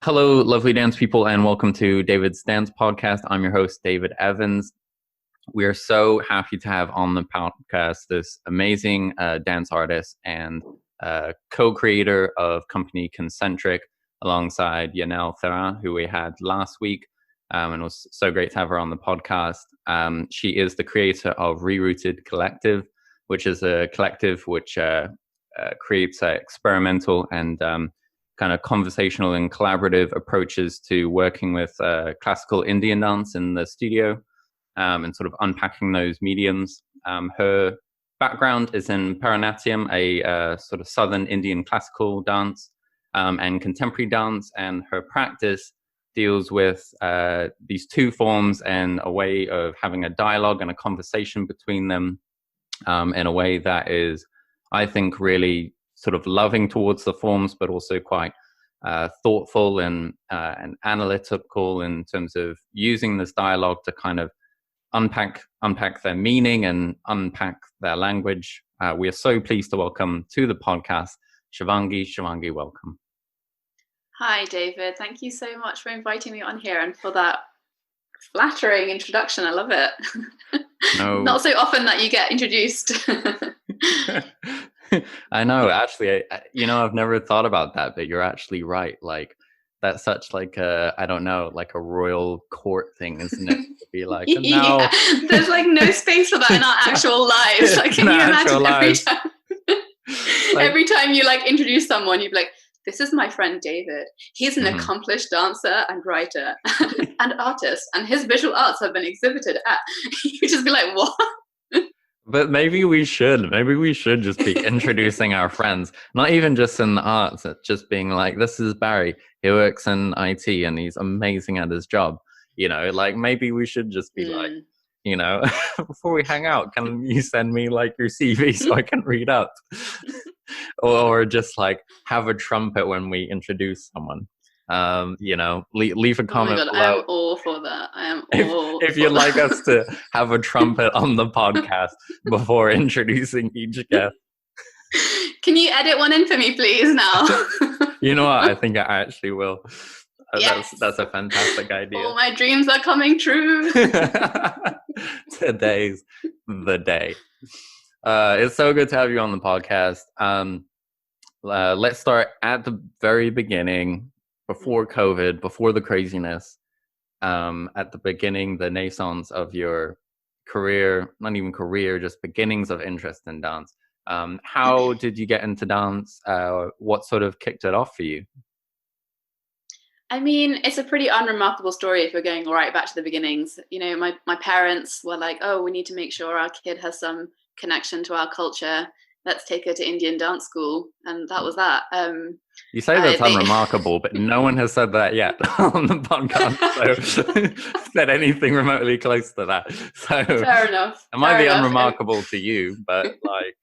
Hello, lovely dance people, and welcome to David's Dance Podcast. I'm your host, David Evans. We are so happy to have on the podcast this amazing dance artist and co-creator of company Concentric, alongside Yanel Ferran, who we had last week, and it was so great to have her on the podcast. She is the creator of ReRooted Collective, which is a collective which creates experimental and kind of conversational and collaborative approaches to working with classical Indian dance in the studio, and sort of unpacking those mediums. Her background is in Bharatanatyam, a sort of southern Indian classical dance, and contemporary dance, and her practice deals with these two forms and a way of having a dialogue and a conversation between them, in a way that is, I think, really sort of loving towards the forms, but also quite thoughtful and analytical in terms of using this dialogue to kind of unpack their meaning and unpack their language. We are so pleased to welcome to the podcast Shivaangee. Shivaangee, welcome. Hi, David. Thank you so much for inviting me on here and for that flattering introduction. I love it. No. Not so often that you get introduced. I know, actually, I've never thought about that, but you're actually right. Like, that's such like I don't know, like a royal court thing, isn't it? To be like, no. Yeah, there's like no space for that in our actual lives. Like, can you imagine every time you like introduce someone, you'd be like, this is my friend David. He's an accomplished dancer and writer and artist, and his visual arts have been exhibited at. You just be like, what? But maybe we should just be introducing our friends, not even just in the arts, just being like, this is Barry. He works in IT and he's amazing at his job. Like maybe we should just be like, before we hang out, can you send me like your CV so I can read up? Or just like have a trumpet when we introduce someone. Leave a comment below. I am all for that. I am all if you'd like us to have a trumpet on the podcast before introducing each guest. Can you edit one in for me, please, now? You know what? I think I actually will. Yes. That's a fantastic idea. All my dreams are coming true. Today's the day. It's so good to have you on the podcast. Let's start at the very beginning, before COVID, before the craziness, at the beginning, the naissance of your career, not even career, just beginnings of interest in dance. How did you get into dance? What sort of kicked it off for you? I mean, it's a pretty unremarkable story if we're going right back to the beginnings. My parents were like, oh, we need to make sure our kid has some connection to our culture. Let's take her to Indian dance school. And that was that. You say that's unremarkable, but no one has said that yet on the podcast. So said anything remotely close to that. So fair enough. It might be unremarkable to you, but like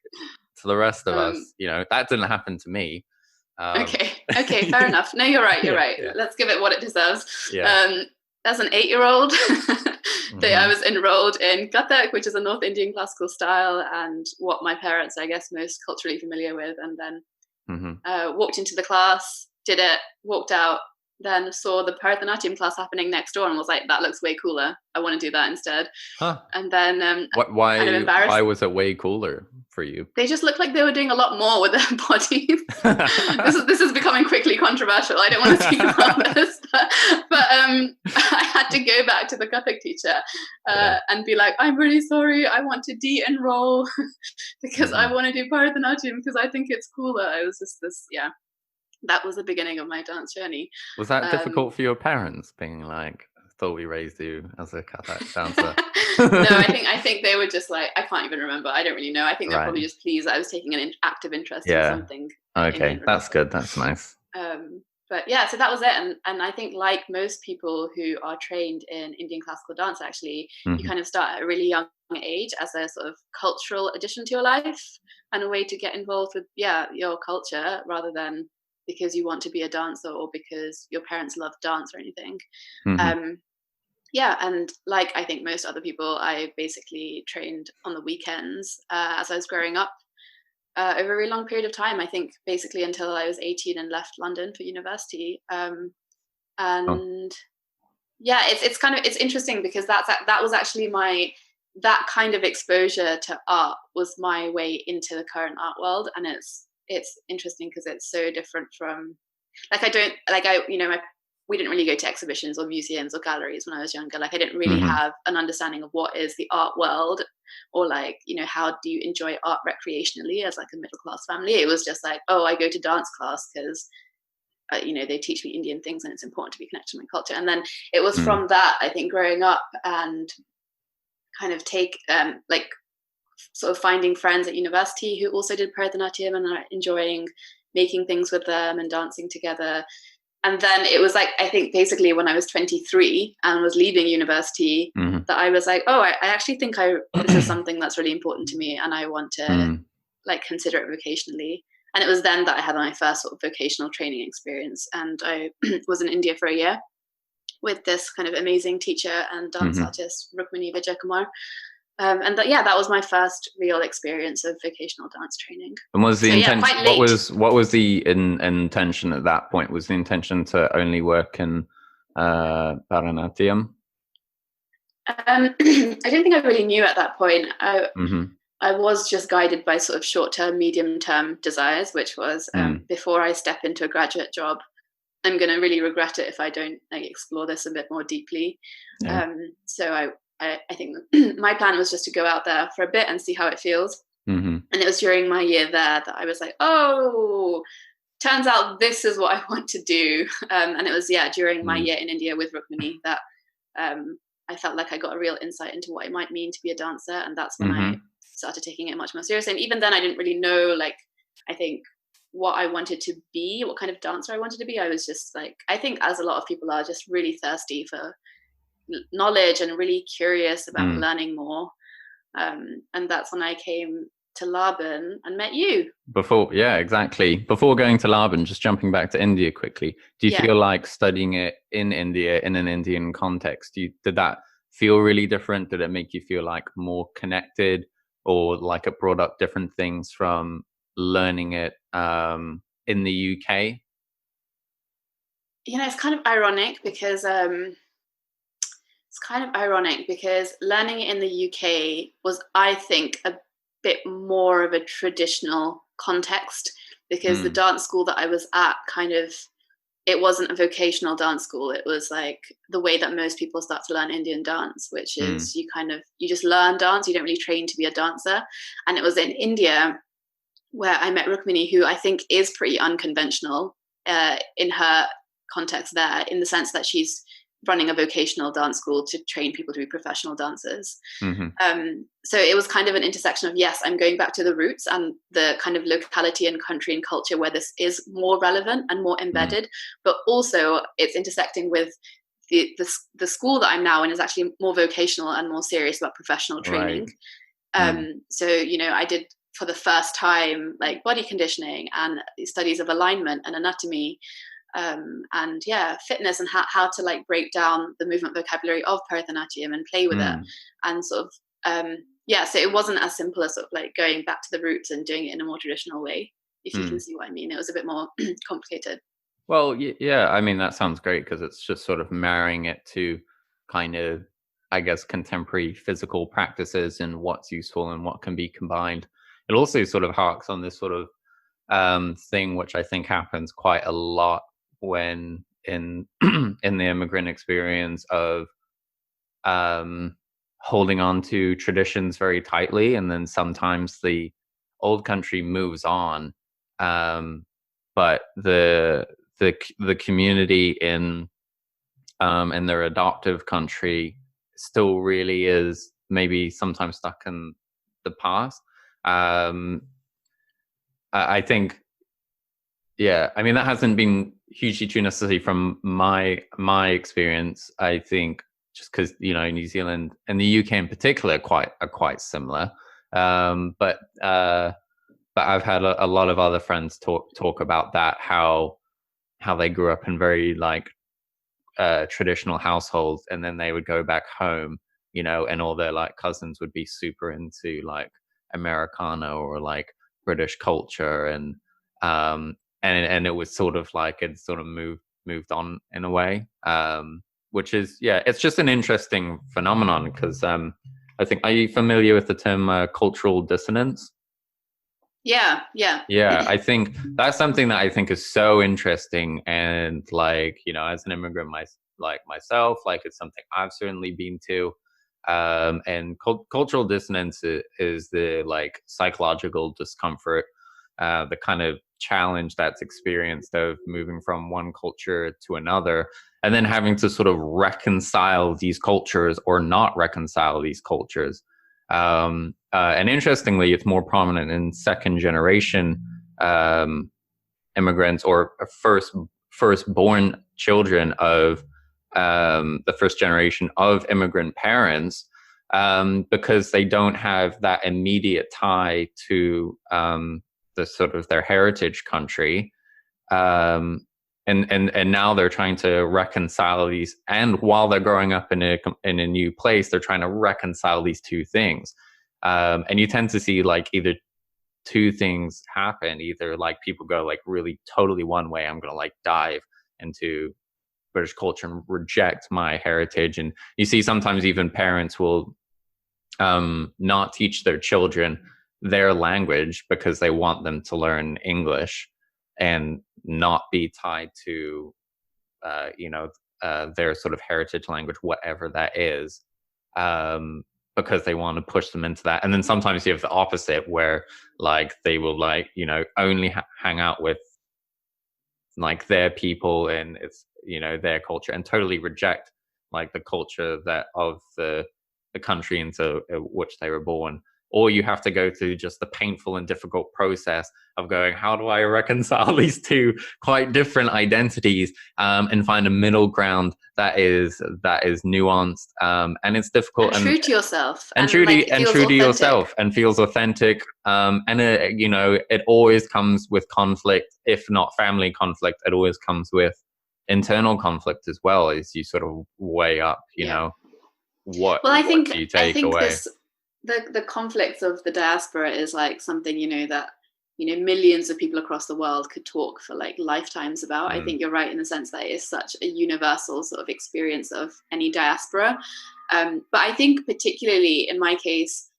to the rest of us, that didn't happen to me. Okay, fair enough. No, you're right. Yeah. Let's give it what it deserves. Yeah. As an 8-year-old, I was enrolled in Kathak, which is a North Indian classical style, and what my parents, I guess, most culturally familiar with. And then walked into the class, did it, walked out, then saw the Bharatanatyam class happening next door and was like, that looks way cooler. I want to do that instead. Huh. And then why was it way cooler for you? They just looked like they were doing a lot more with their bodies. This is becoming quickly controversial. I don't want to speak about this, but I had to go back to the Kathak teacher and be like, I'm really sorry, I want to de-enroll because I want to do Bharatanatyam because I think it's cooler. It was just this, that was the beginning of my dance journey. Was that difficult for your parents, being like, I thought we raised you as a Kathak dancer? No, I think they were just like, I can't even remember. I don't really know. I think they're probably just pleased that I was taking an active interest in something. Okay, that's good. That's nice. But yeah, so that was it. And I think like most people who are trained in Indian classical dance, actually, you kind of start at a really young age as a sort of cultural addition to your life and a way to get involved with, your culture rather than because you want to be a dancer or because your parents love dance or anything. And like I think most other people, I basically trained on the weekends as I was growing up over a very long period of time. I think basically until I was 18 and left London for university. And yeah, it's interesting because that was actually that kind of exposure to art was my way into the current art world. And it's interesting because it's so different from, like, we didn't really go to exhibitions or museums or galleries when I was younger. Like, I didn't really have an understanding of what is the art world, or like, how do you enjoy art recreationally as like a middle class family. It was just like, oh, I go to dance class because they teach me Indian things and it's important to be connected to my culture. And then it was from that, I think, growing up and kind of like sort of finding friends at university who also did Bharatanatyam and are enjoying making things with them and dancing together. And then it was like, I think basically when I was 23 and was leaving university, that I was like, oh, I actually think this is something that's really important to me and I want to like consider it vocationally. And it was then that I had my first sort of vocational training experience. And I was in India for a year with this kind of amazing teacher and dance artist, Rukmini Vijayakumar. And that was my first real experience of vocational dance training. And was the intention? Quite late. What was the intention at that point? Was the intention to only work in Bharatanatyam? I don't think I really knew at that point. I was just guided by sort of short-term, medium-term desires, which was before I step into a graduate job, I'm going to really regret it if I don't explore this a bit more deeply. Yeah. So I think my plan was just to go out there for a bit and see how it feels. And it was during my year there that I was like, oh, turns out this is what I want to do. And it was, during my year in India with Rukmini that I felt like I got a real insight into what it might mean to be a dancer. And that's when I started taking it much more seriously. And even then I didn't really know, I think what I wanted to be, what kind of dancer I wanted to be. I was just I think as a lot of people are, just really thirsty for knowledge and really curious about learning more. And that's when I came to Laban and met you. Before going to Laban, just jumping back to India quickly, do you feel like studying it in India in an Indian context, did that feel really different? Did it make you feel like more connected, or like it brought up different things from learning it in the UK? It's kind of ironic because learning it in the UK was, I think, a bit more of a traditional context, because the dance school that I was at it wasn't a vocational dance school. It was like the way that most people start to learn Indian dance, which is you just learn dance. You don't really train to be a dancer. And it was in India where I met Rukmini, who I think is pretty unconventional in her context there, in the sense that she's running a vocational dance school to train people to be professional dancers. So it was kind of an intersection of, yes, I'm going back to the roots and the kind of locality and country and culture where this is more relevant and more embedded, but also it's intersecting with the school that I'm now in is actually more vocational and more serious about professional training. So, I did for the first time body conditioning and studies of alignment and anatomy, and fitness, and how to break down the movement vocabulary of Bharatanatyam and play with it, and sort of so it wasn't as simple as sort of going back to the roots and doing it in a more traditional way, if you can see what I mean. It was a bit more complicated. Well, yeah, I mean, that sounds great, because it's just sort of marrying it to kind of, I guess, contemporary physical practices and what's useful and what can be combined. It also sort of harks on this sort of thing which I think happens quite a lot when in the immigrant experience of holding on to traditions very tightly, and then sometimes the old country moves on, but the community in their adoptive country still really is maybe sometimes stuck in the past. I think, I mean, that hasn't been hugely true necessarily from my experience. I think just because New Zealand and the UK in particular are quite similar, but I've had a lot of other friends talk about that, how they grew up in very traditional households, and then they would go back home, and all their cousins would be super into Americana or British culture, and it was sort of it sort of moved on in a way, which is, yeah, it's just an interesting phenomenon because I think, are you familiar with the term cultural dissonance? Yeah. Yeah, I think that's something that I think is so interesting, and like, you know, as an immigrant, myself, like it's something I've certainly been to. And cultural dissonance is the like psychological discomfort, the kind of challenge that's experienced of moving from one culture to another, and then having to sort of reconcile these cultures or not reconcile these cultures. And interestingly, it's more prominent in second generation immigrants, or firstborn children of the first generation of immigrant parents, because they don't have that immediate tie to the sort of their heritage country. Um, and now they're trying to reconcile these, and while they're growing up in a new place, they're trying to reconcile these two things. And you tend to see like either two things happen: either like people go like really totally one way, I'm gonna like dive into British culture and reject my heritage. And you see sometimes even parents will not teach their children their language because they want them to learn English and not be tied to you know, their sort of heritage language, whatever that is, because they want to push them into that. And then sometimes you have the opposite, where like they will like, you know, only hang out with like their people and it's, you know, their culture, and totally reject like the culture that of the country into which they were born. Or you have to go through just the painful and difficult process of going, how do I reconcile these two quite different identities, and find a middle ground that is nuanced, and it's difficult and true to yourself, and true like, to yourself, and feels authentic. And you know, it always comes with conflict. If not family conflict, it always comes with internal conflict as well, as you sort of weigh up, you know, what I do think you take away? The conflicts of the diaspora is like something, you know, that, you know, millions of people across the world could talk for like lifetimes about. I think you're right in the sense that it is such a universal sort of experience of any diaspora. But I think particularly in my case,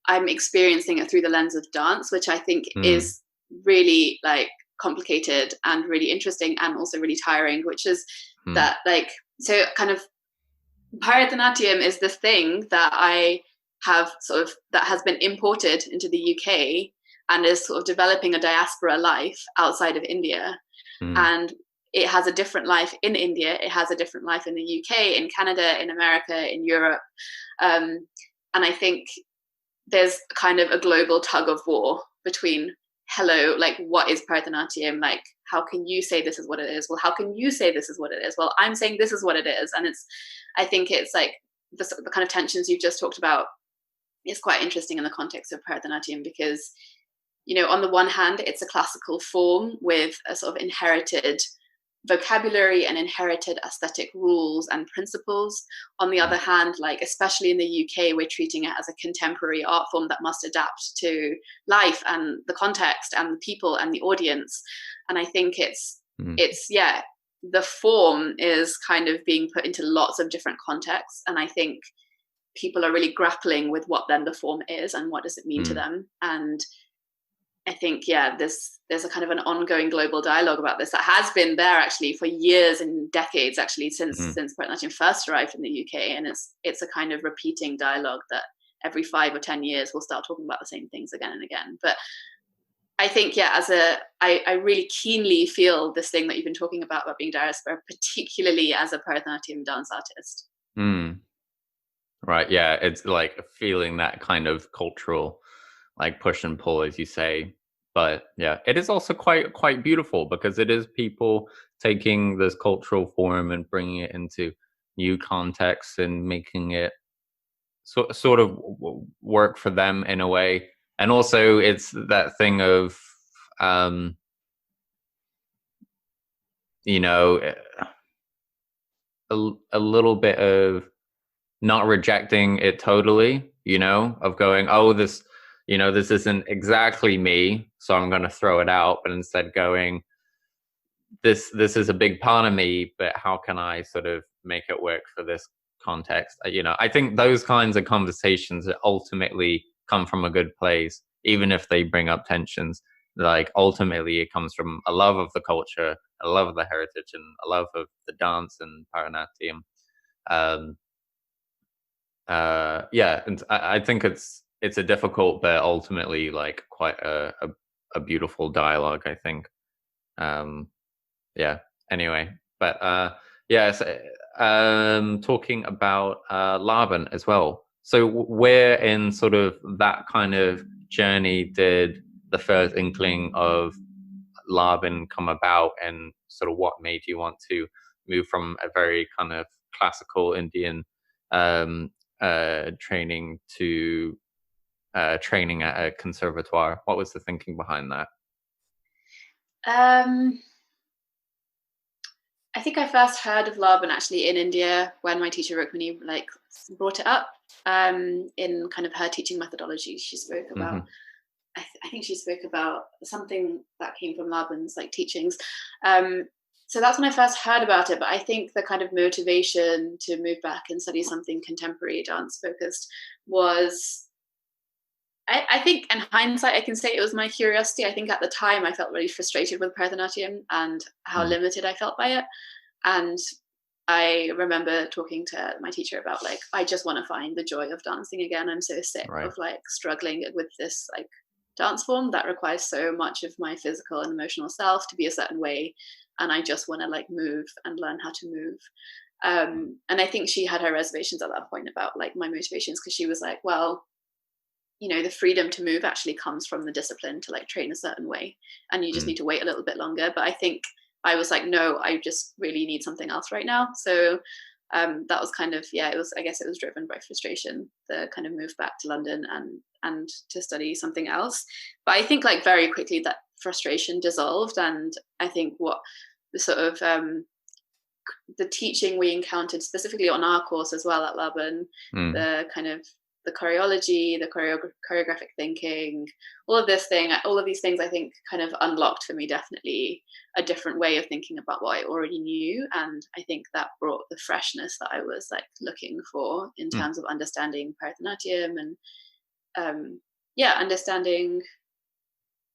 I'm experiencing it through the lens of dance, which I think is really like complicated and really interesting and also really tiring, which is that like, so kind of Bharatanatyam is the thing that I have sort of, that has been imported into the UK and is sort of developing a diaspora life outside of India. And it has a different life in India. It has a different life in the UK, in Canada, in America, in Europe. And I think there's kind of a global tug of war between, hello, like, what is Bharatanatyam? Like, how can you say this is what it is? Well, how can you say this is what it is? Well, I'm saying this is what it is. And it's, I think it's like the kind of tensions you've just talked about is quite interesting in the context of Bharatanatyam, because, you know, on the one hand, it's a classical form with a sort of inherited vocabulary and inherited aesthetic rules and principles. On the other hand, like, especially in the UK, we're treating it as a contemporary art form that must adapt to life and the context and the people and the audience. And I think it's yeah, the form is kind of being put into lots of different contexts. And I think people are really grappling with what then the form is and what does it mean to them. And I think, yeah, there's a kind of an ongoing global dialogue about this that has been there actually for years and decades, actually, since Bharatanatyam first arrived in the UK. And it's a kind of repeating dialogue that every 5 or 10 years we'll start talking about the same things again and again. But I think, yeah, I really keenly feel this thing that you've been talking about being diaspora, particularly as a Bharatanatyam dance artist. Right. Yeah. It's like feeling that kind of cultural like push and pull, as you say. But yeah, it is also quite beautiful, because it is people taking this cultural form and bringing it into new contexts and making it sort of work for them in a way. And also it's that thing of you know, a little bit of not rejecting it totally, you know, of going, oh, this, you know, this isn't exactly me, so I'm going to throw it out, but instead going, this is a big part of me, but how can I sort of make it work for this context? I think those kinds of conversations that ultimately come from a good place, even if they bring up tensions. Like ultimately, it comes from a love of the culture, a love of the heritage, and a love of the dance and Bharatanatyam. Um, yeah, and I think it's a difficult, but ultimately like quite a beautiful dialogue, I think. Um, yeah. Anyway, but yes, talking about Laban as well. So where in sort of that kind of journey did the first inkling of Laban come about, and sort of what made you want to move from a very kind of classical Indian um, training to training at a conservatoire? What was the thinking behind that? I think I first heard of Laban actually in India when my teacher Rukmini like brought it up in kind of her teaching methodology. She spoke about, Mm-hmm. I think she spoke about something that came from Laban's like teachings. So that's when I first heard about it. But I think the kind of motivation to move back and study something contemporary dance focused was, I think in hindsight, I can say it was my curiosity. I think at the time I felt really frustrated with Bharatanatyam and how Mm. limited I felt by it. And I remember talking to my teacher about like, I just want to find the joy of dancing again. I'm so sick Right. of like struggling with this like dance form that requires so much of my physical and emotional self to be a certain way. And I just want to like move and learn how to move. And I think she had her reservations at that point about like my motivations, because she was like, well, the freedom to move actually comes from the discipline to like train a certain way, and you just Mm. need to wait a little bit longer. But I think I was like, no, I just really need something else right now. So that was kind of, yeah, it was, I guess it was driven by frustration, the kind of move back to London and to study something else. But I think like very quickly that frustration dissolved. And I think what the sort of the teaching we encountered specifically on our course as well at Laban, Mm. the kind of the choreology, the choreographic thinking, all of these things, I think kind of unlocked for me definitely a different way of thinking about what I already knew. And I think that brought the freshness that I was like looking for in Mm. terms of understanding Bharatanatyam and understanding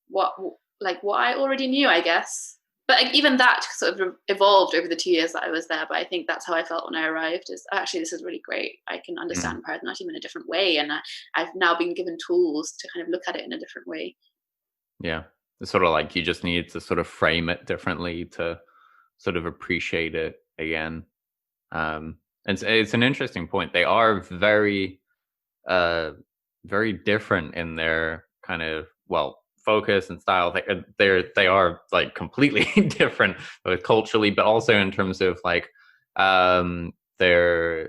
what I already knew, I guess. But like, even that sort of evolved over the 2 years that I was there. But I think that's how I felt when I arrived. Is actually, this is really great. I can Mm. understand Bharatanatyam in a different way, and I've now been given tools to kind of look at it in a different way. Yeah. It's sort of like you just need to sort of frame it differently to sort of appreciate it again. And it's an interesting point. They are very uh very different in their kind of, well, focus and style. They are like completely different, both culturally but also in terms of like their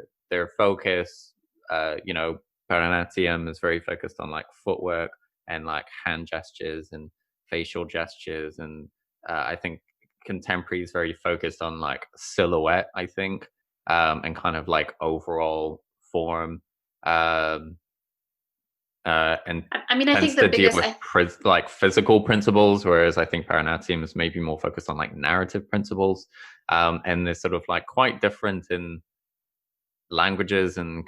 focus. Bharatanatyam is very focused on like footwork and like hand gestures and facial gestures, and I think contemporary is very focused on like silhouette, I think, and kind of like overall form. um and I mean, I tends think the to deal biggest, with like physical principles, whereas I think Bharatanatyam is maybe more focused on like narrative principles, and they're sort of like quite different in languages and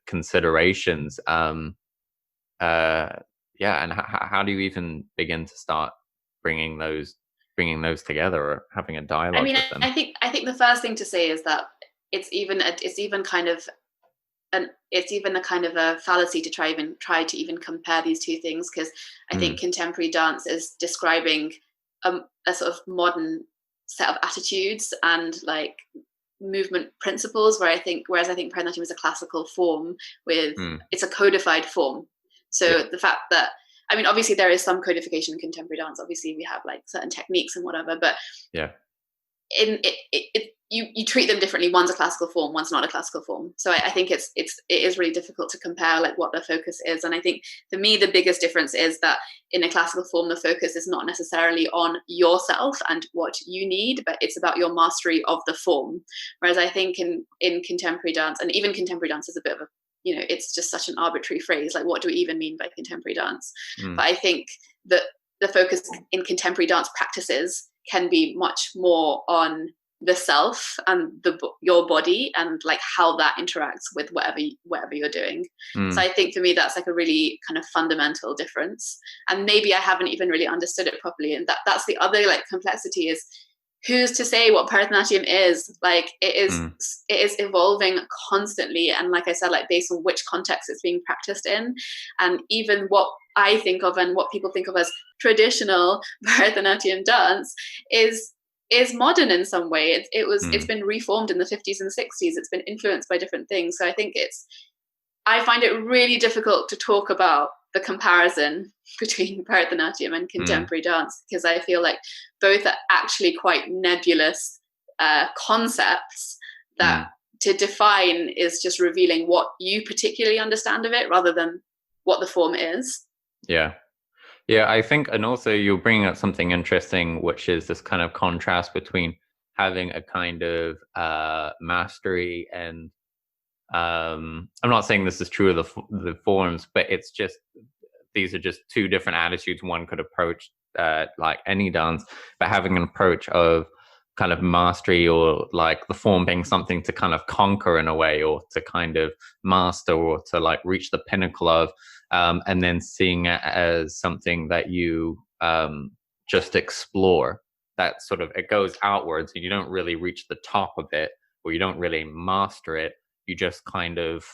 considerations. Uh, yeah, and how do you even begin to start bringing those together or having a I dialogue mean, with them? I think the first thing to say is that it's even kind of it's even a kind of a fallacy to try to even compare these two things, because I think Mm, contemporary dance is describing a sort of modern set of attitudes and like movement principles, whereas I think Bharatanatyam is a classical form with, mm, it's a codified form. yeah, So the fact that, I mean, obviously there is some codification in contemporary dance. Obviously we have like certain techniques and whatever, but yeah. you treat them differently. One's a classical form, one's not a classical form. So I think it is really difficult to compare like what the focus is. And I think for me the biggest difference is that in a classical form the focus is not necessarily on yourself and what you need, but it's about your mastery of the form. Whereas I think in contemporary dance, and even contemporary dance is a bit of a, it's just such an arbitrary phrase. Like, what do we even mean by contemporary dance? Mm, But I think that the focus in contemporary dance practices can be much more on the self and your body, and like how that interacts with whatever you're doing. So I think for me that's like a really kind of fundamental difference, and maybe I haven't even really understood it properly. And that's the other like complexity, is who's to say what Bharatanatyam is? Like it is evolving constantly, and like I said, like based on which context it's being practiced in. And even what I think of and what people think of as traditional Bharatanatyam dance is modern in some way. It's been reformed in the 50s and 60s. It's been influenced by different things. So I find it really difficult to talk about the comparison between Bharatanatyam and contemporary dance, because I feel like both are actually quite nebulous concepts that to define is just revealing what you particularly understand of it rather than what the form is. Yeah. Yeah, I think, and also you're bringing up something interesting, which is this kind of contrast between having a kind of mastery and I'm not saying this is true of the forms, but it's just, these are just two different attitudes one could approach like any dance, but having an approach of kind of mastery, or like the form being something to kind of conquer in a way, or to kind of master, or to like reach the pinnacle of, and then seeing it as something that you just explore, that sort of, it goes outwards and you don't really reach the top of it, or you don't really master it. You just kind of,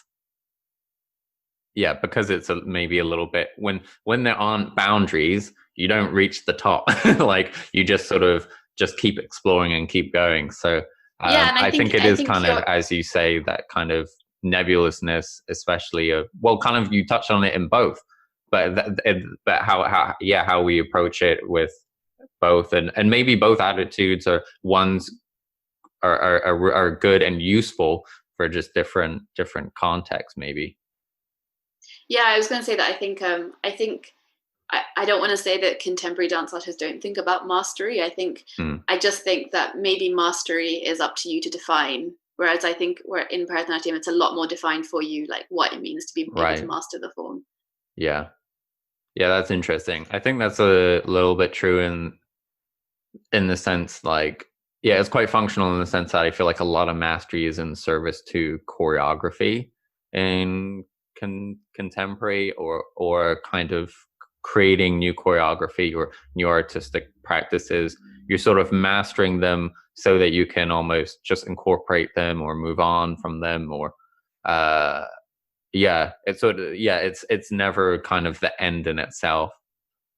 because it's maybe a little bit, when there aren't boundaries, you don't reach the top. Like you just sort of just keep exploring and keep going. So I think it is kind of, as you say, that kind of nebulousness, especially kind of, you touched on it in both, but how we approach it with both, and maybe both attitudes are are good and useful for just different contexts, maybe. Yeah, I was going to say that I think I don't want to say that contemporary dance artists don't think about mastery. I just think that maybe mastery is up to you to define. Whereas I think in Bharatanatyam, it's a lot more defined for you, like what it means to be able to master the form. Yeah, that's interesting. I think that's a little bit true in the sense, like, it's quite functional in the sense that I feel like a lot of mastery is in service to choreography in contemporary, or kind of creating new choreography or new artistic practices. You're sort of mastering them so that you can almost just incorporate them or move on from them, or it's sort of, it's never kind of the end in itself.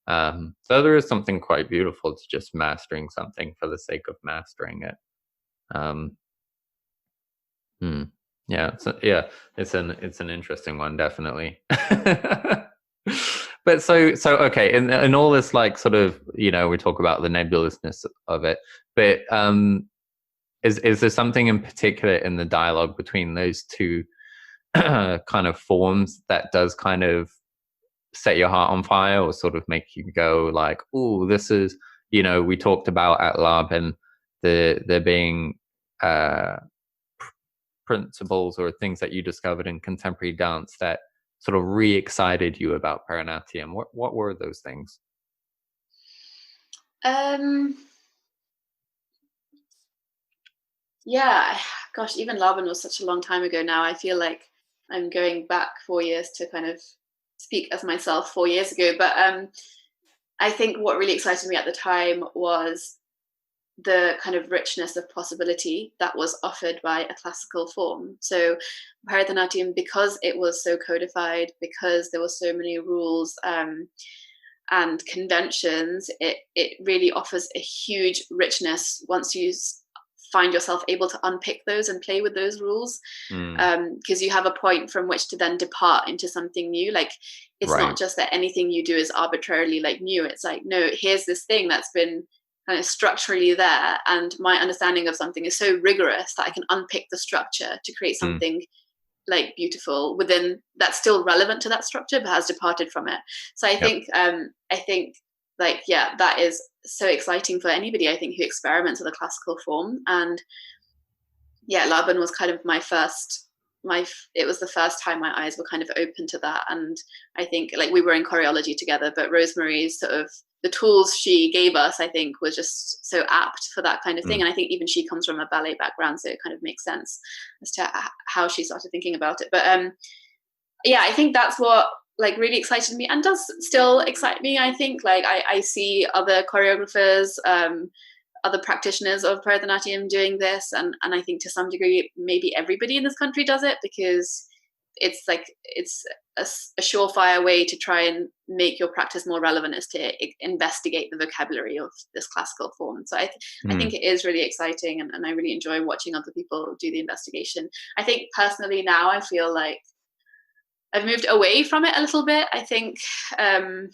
So there is something quite beautiful to just mastering something for the sake of mastering it. It's an interesting one, definitely. But so okay, in all this, like, sort of, we talk about the nebulousness of it, but is there something in particular in the dialogue between those two kind of forms that does kind of set your heart on fire, or sort of make you go like, oh, this is, we talked about at Lab, and there being principles or things that you discovered in contemporary dance that sort of re-excited you about Bharatanatyam. What were those things? Gosh, even Laban was such a long time ago now. I feel like I'm going back 4 years to kind of speak as myself 4 years ago. But I think what really excited me at the time was the kind of richness of possibility that was offered by a classical form. So Bharatanatyam, because it was so codified, because there were so many rules and conventions, it really offers a huge richness once you find yourself able to unpick those and play with those rules, because you have a point from which to then depart into something new. Like, it's not just that anything you do is arbitrarily like new. It's like, no, here's this thing that's been kind of structurally there, and my understanding of something is so rigorous that I can unpick the structure to create something like beautiful within, that's still relevant to that structure but has departed from it. So I think like, that is so exciting for anybody, I think, who experiments with a classical form. And Laban was kind of it was the first time my eyes were kind of open to that. And I think, like, we were in choreology together, but Rosemary's sort of the tools she gave us, I think, was just so apt for that kind of thing. And I think even she comes from a ballet background, so it kind of makes sense as to how she started thinking about it. But yeah, I think that's what like really excited me and does still excite me. I think like I see other choreographers, other practitioners of Bharatanatyam doing this, and I think to some degree maybe everybody in this country does it, because it's a surefire way to try and make your practice more relevant is to investigate the vocabulary of this classical form. So I think it is really exciting, and I really enjoy watching other people do the investigation. I think personally now I feel like I've moved away from it a little bit. I think even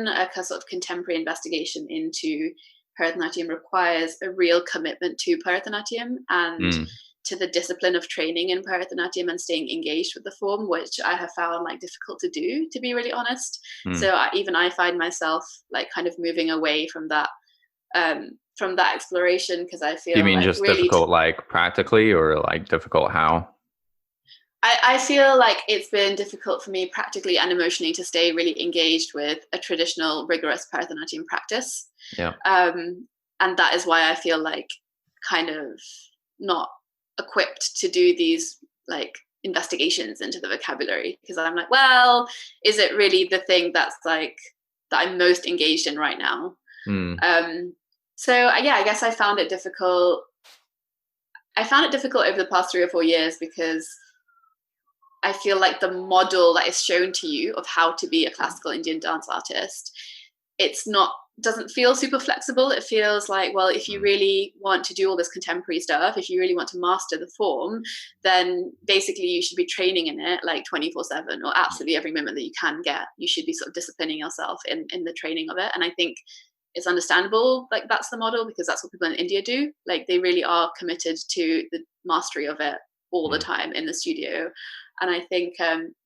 a sort of contemporary investigation into Bharatanatyam requires a real commitment to Bharatanatyam and to the discipline of training in Bharatanatyam and staying engaged with the form, which I have found like difficult to do, to be really honest. So I find myself like kind of moving away from that exploration, because I feel you mean like just really difficult like practically, or like difficult how? I feel like it's been difficult for me practically and emotionally to stay really engaged with a traditional, rigorous Bharatanatyam practice. Yeah. And that is why I feel like kind of not equipped to do these like investigations into the vocabulary, because I'm like, well, is it really the thing that's like that I'm most engaged in right now? So yeah, I guess I found it difficult. Over the past 3 or 4 years, because I feel like the model that is shown to you of how to be a classical Indian dance artist, doesn't feel super flexible. It feels like, well, if you really want to do all this contemporary stuff, if you really want to master the form, then basically you should be training in it like 24/7, or absolutely every moment that you can get. You should be sort of disciplining yourself in the training of it. And I think it's understandable, like that's the model, because that's what people in India do. Like they really are committed to the mastery of it all the time in the studio. And I think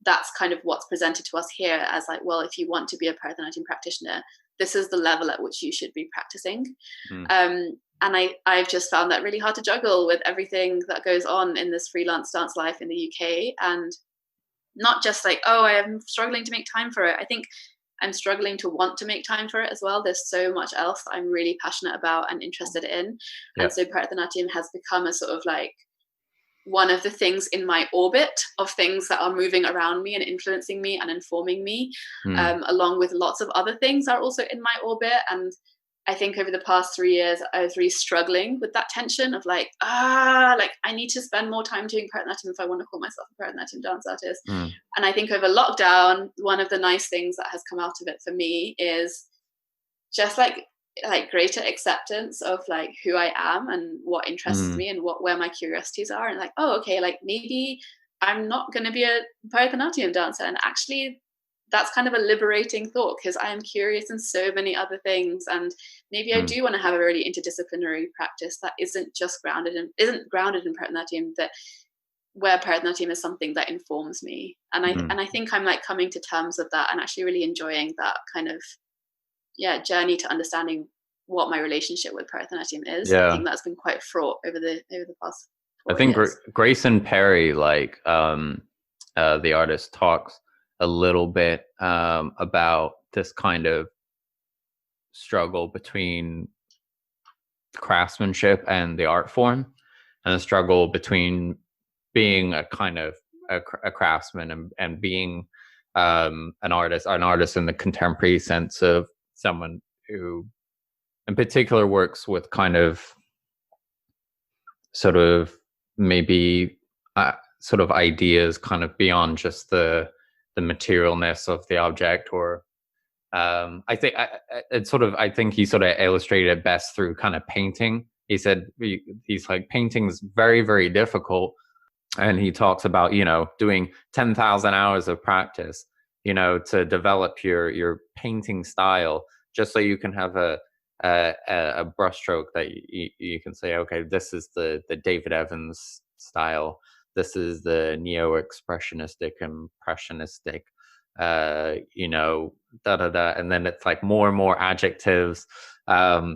that's kind of what's presented to us here as like, well, if you want to be a Bharatanatyam practitioner, this is the level at which you should be practicing. And I've just found that really hard to juggle with everything that goes on in this freelance dance life in the UK. And not just like, oh, I am struggling to make time for it. I think I'm struggling to want to make time for it as well. There's so much else that I'm really passionate about and interested in. And so Bharatanatyam has become a sort of like one of the things in my orbit of things that are moving around me and influencing me and informing me, along with lots of other things that are also in my orbit. And I think over the past 3 years, I was really struggling with that tension of like, like I need to spend more time doing Bharatanatyam if I want to call myself a Bharatanatyam dance artist. And I think over lockdown, one of the nice things that has come out of it for me is just like greater acceptance of like who I am and what interests me and where my curiosities are, and like, oh, okay, like maybe I'm not going to be a Bharatanatyam dancer, and actually that's kind of a liberating thought, because I am curious in so many other things, and maybe I do want to have a really interdisciplinary practice that isn't grounded in Bharatanatyam, that where Bharatanatyam is something that informs me, and I think I'm like coming to terms with that and actually really enjoying that kind of journey to understanding what my relationship with Bharatanatyam is. I think that's been quite fraught over the past 4 I think years. Grayson Perry, like the artist, talks a little bit about this kind of struggle between craftsmanship and the art form, and the struggle between being a kind of a craftsman and being an artist in the contemporary sense of someone who in particular works with kind of sort of maybe sort of ideas kind of beyond just the materialness of the object, or I think I think he sort of illustrated it best through kind of painting. He said he's like, painting is very, very difficult, and he talks about, you know, doing 10,000 hours of practice, you know, to develop your painting style, just so you can have a brushstroke that you can say, okay, this is the David Evans style, this is the neo-expressionistic, impressionistic, you know, and then it's like more and more adjectives,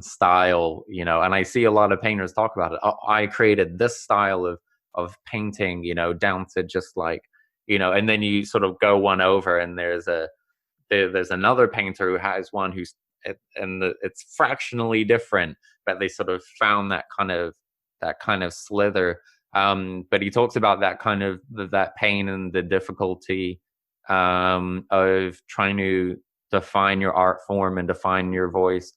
style, you know. And I see a lot of painters talk about it. Oh, I created this style of painting, you know, down to just like, you know, and then you sort of go one over, and there's there's another painter who has one who's, it's fractionally different, but they sort of found that kind of slither. But he talks about that kind of that pain and the difficulty of trying to define your art form and define your voice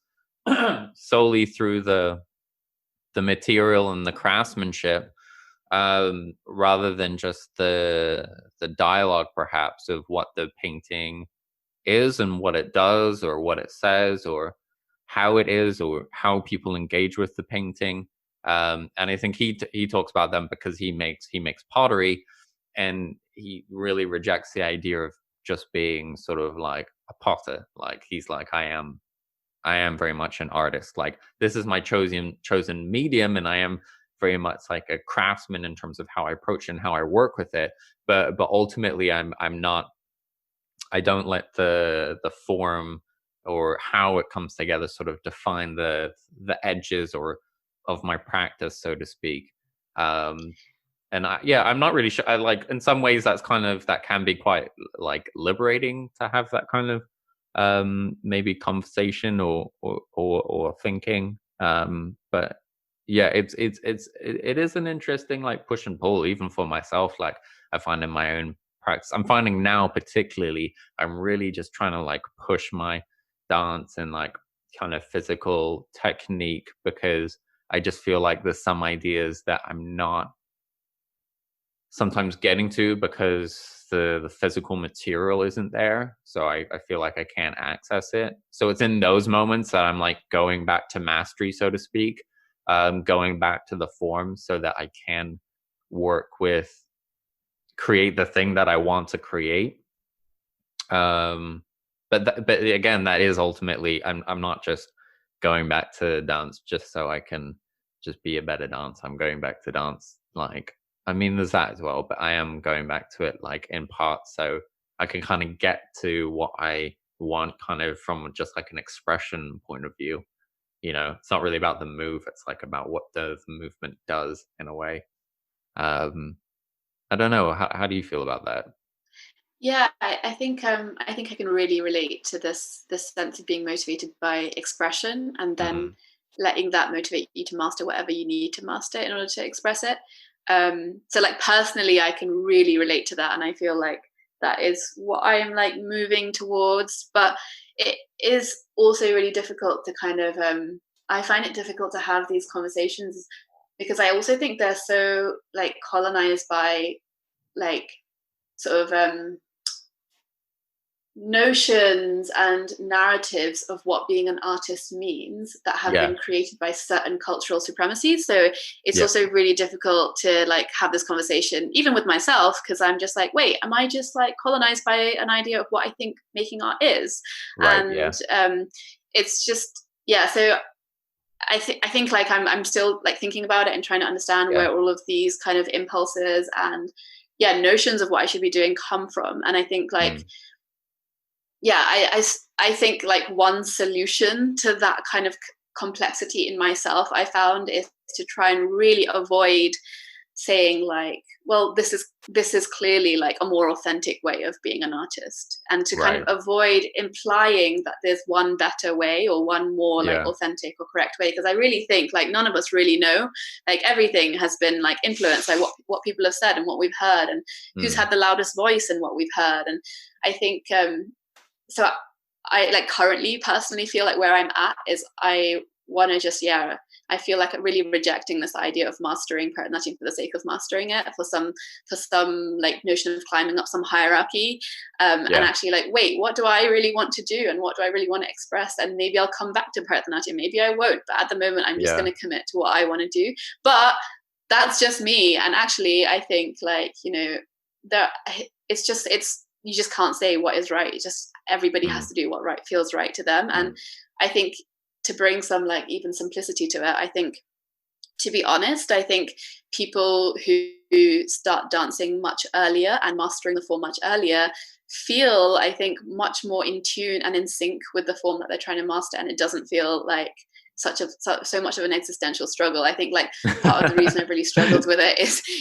solely through the material and the craftsmanship, rather than just the dialogue, perhaps, of what the painting is and what it does or what it says or how it is or how people engage with the painting. And I think he talks about them because he makes pottery, and he really rejects the idea of just being sort of like a potter. Like, he's like, I am very much an artist. Like, this is my chosen medium, and I am very much like a craftsman in terms of how I approach and how I work with it. But ultimately, I'm not. I don't let the form or how it comes together sort of define the edges or of my practice, so to speak. And I'm not really sure. I like, in some ways, that can be quite like liberating to have that kind of maybe conversation or thinking. But yeah, it is an interesting like push and pull, even for myself. Like, I find in my own practice, I'm finding now particularly, I'm really just trying to like push my dance and like kind of physical technique, because I just feel like there's some ideas that I'm not sometimes getting to because the physical material isn't there. So I feel like I can't access it. So it's in those moments that I'm like going back to mastery, so to speak, going back to the form so that I can create the thing that I want to create. But again, that is ultimately, I'm not just going back to dance just so I can just be a better dancer. I'm going back to dance, like, I mean, there's that as well, but I am going back to it like in part so I can kind of get to what I want kind of from just like an expression point of view. It's not really about the move, it's like about what the movement does in a way. I don't know. How do you feel about that? Yeah, I think I can really relate to this sense of being motivated by expression, and then letting that motivate you to master whatever you need to master in order to express it. So like personally, I can really relate to that, and I feel like that is what I am like moving towards. But it is also really difficult to kind of I find it difficult to have these conversations, because I also think they're so like colonized by like sort of notions and narratives of what being an artist means that have been created by certain cultural supremacies. So it's also really difficult to like have this conversation even with myself, because I'm just like, wait, am I just like colonized by an idea of what I think making art is? Right, and it's just so I think like I'm still like thinking about it and trying to understand where all of these kind of impulses and notions of what I should be doing come from. And I think like I think like one solution to that kind of complexity in myself I found is to try and really avoid saying like, well, this is clearly like a more authentic way of being an artist, and to kind of avoid implying that there's one better way or one more like authentic or correct way, because I really think like none of us really know. Like everything has been like influenced by what people have said and what we've heard, and who's had the loudest voice and what we've heard. And I think so I like currently personally feel like where I'm at is I want to just I feel like I'm really rejecting this idea of mastering Bharatanatyam for the sake of mastering it, for some like notion of climbing up some hierarchy, and actually like, wait, what do I really want to do and what do I really want to express? And maybe I'll come back to Bharatanatyam, maybe I won't, but at the moment I'm just going to commit to what I want to do. But that's just me. And actually I think like, you just can't say what is right. It's just everybody has to do what feels right to them. And I think to bring some like even simplicity to it, I think, to be honest, I think people who start dancing much earlier and mastering the form much earlier feel, I think, much more in tune and in sync with the form that they're trying to master, and it doesn't feel like so much of an existential struggle. I think like part of the reason I've really struggled with it